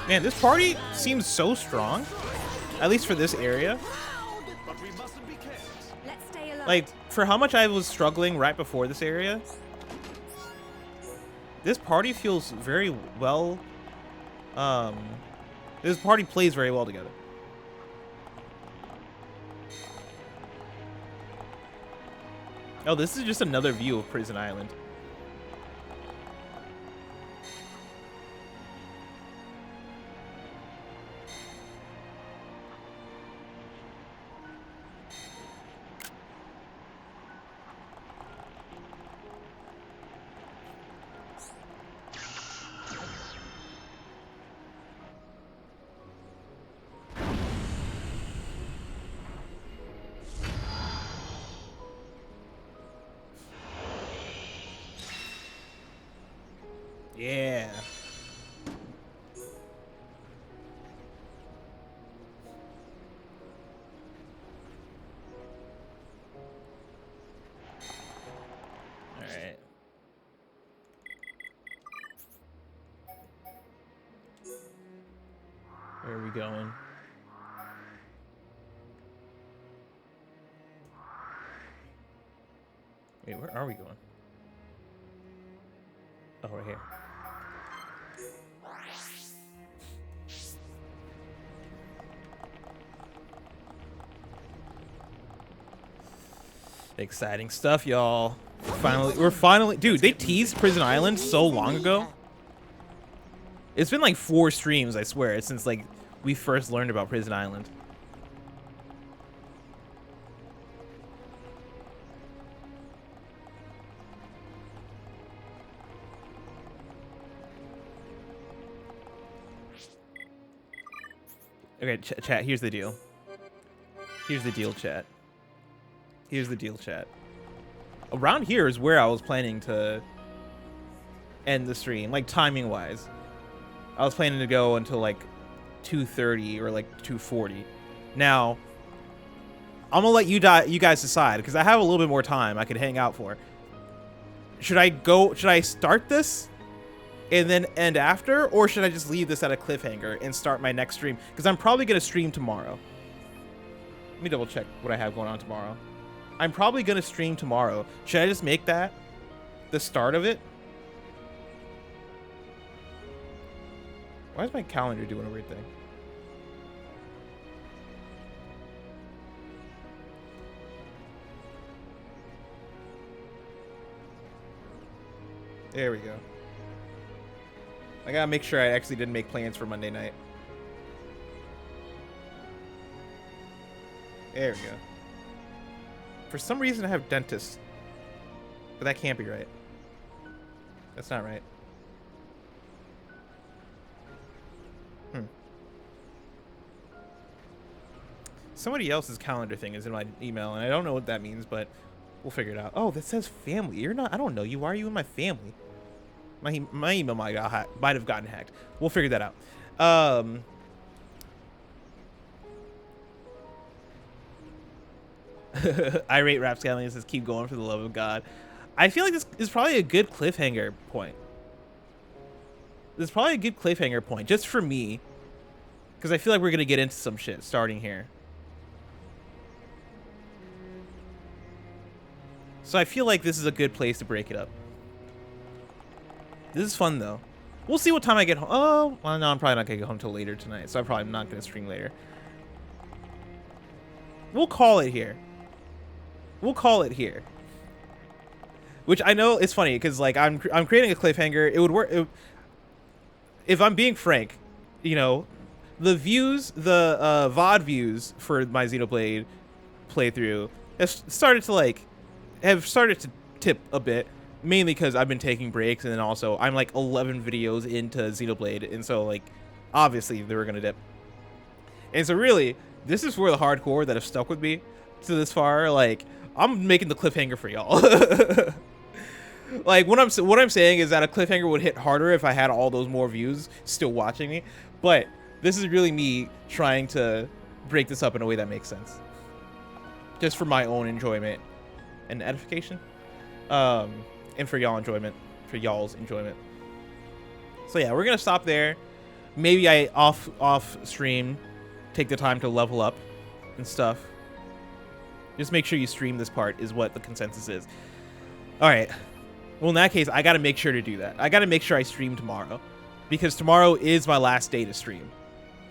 Man, this party seems so strong. At least for this area. Like, for how much I was struggling right before this area, this party feels very well. This party plays very well together. Oh, this is just another view of Prison Island. Yeah. All right. Where are we going? Wait, where are we going? Oh, right here. Exciting stuff, y'all. We're finally, dude, they teased Prison Island so long ago. It's been like 4 streams, I swear, since like we first learned about Prison Island. Okay, chat, here's the deal. Here's the deal, chat. Here's the deal, chat. around here is where I was planning to end the stream, like timing wise. I was planning to go until like 2:30 or like 2:40. Now, I'm gonna let you guys decide because I have a little bit more time I could hang out for. Should I start this and then end after, or should I just leave this at a cliffhanger and start my next stream? Because I'm probably gonna stream tomorrow. Let me double check what I have going on tomorrow. I'm probably gonna stream tomorrow. Should I just make that the start of it? Why is my calendar doing a weird thing? There we go. I gotta make sure I actually didn't make plans for Monday night. There we go. For some reason I have dentist. But that can't be right. That's not right. Somebody else's calendar thing is in my email, and I don't know what that means, but we'll figure it out. Oh, that says family. You're not. I don't know you. Why are you in my family? My email might have gotten hacked. We'll figure that out. Irate Rapscallion says, "Keep going for the love of God." I feel like this is probably a good cliffhanger point. This is probably a good cliffhanger point, just for me, because I feel like we're gonna get into some shit starting here. So I feel like this is a good place to break it up. This is fun, though. We'll see what time I get home. Oh, well, no, I'm probably not going to get home till later tonight, so I'm probably not going to stream later. We'll call it here. We'll call it here. Which I know is funny, because, like, I'm creating a cliffhanger. It would work. If I'm being frank, you know, the views, the VOD views for my Xenoblade playthrough have started to tip a bit, mainly because I've been taking breaks, and then also I'm like 11 videos into Xenoblade, and so like obviously they were gonna dip. And so really, this is for the hardcore that have stuck with me to this far. Like, I'm making the cliffhanger for y'all. Like, what I'm saying is that a cliffhanger would hit harder if I had all those more views still watching me, but this is really me trying to break this up in a way that makes sense, just for my own enjoyment and edification, and for y'all's enjoyment. So yeah, we're gonna stop there. Maybe I off stream take the time to level up and stuff. Just make sure you stream this part is what the consensus is. All right. Well, in that case, I gotta make sure to do that. I gotta make sure I stream tomorrow, because tomorrow is my last day to stream,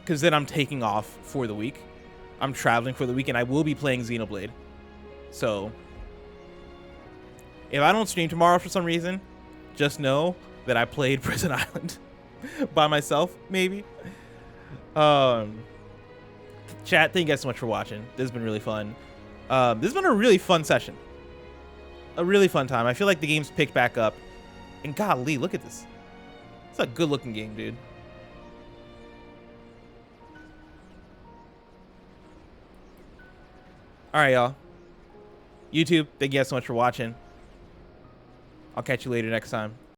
because then I'm taking off for the week. I'm traveling for the week, and I will be playing Xenoblade. So if I don't stream tomorrow for some reason, just know that I played Prison Island by myself, maybe. Chat, thank you guys so much for watching. This has been really fun. This has been a really fun session. A really fun time. I feel like the game's picked back up. And golly, look at this. It's a good looking game, dude. All right, y'all. YouTube, thank you guys so much for watching. I'll catch you later next time.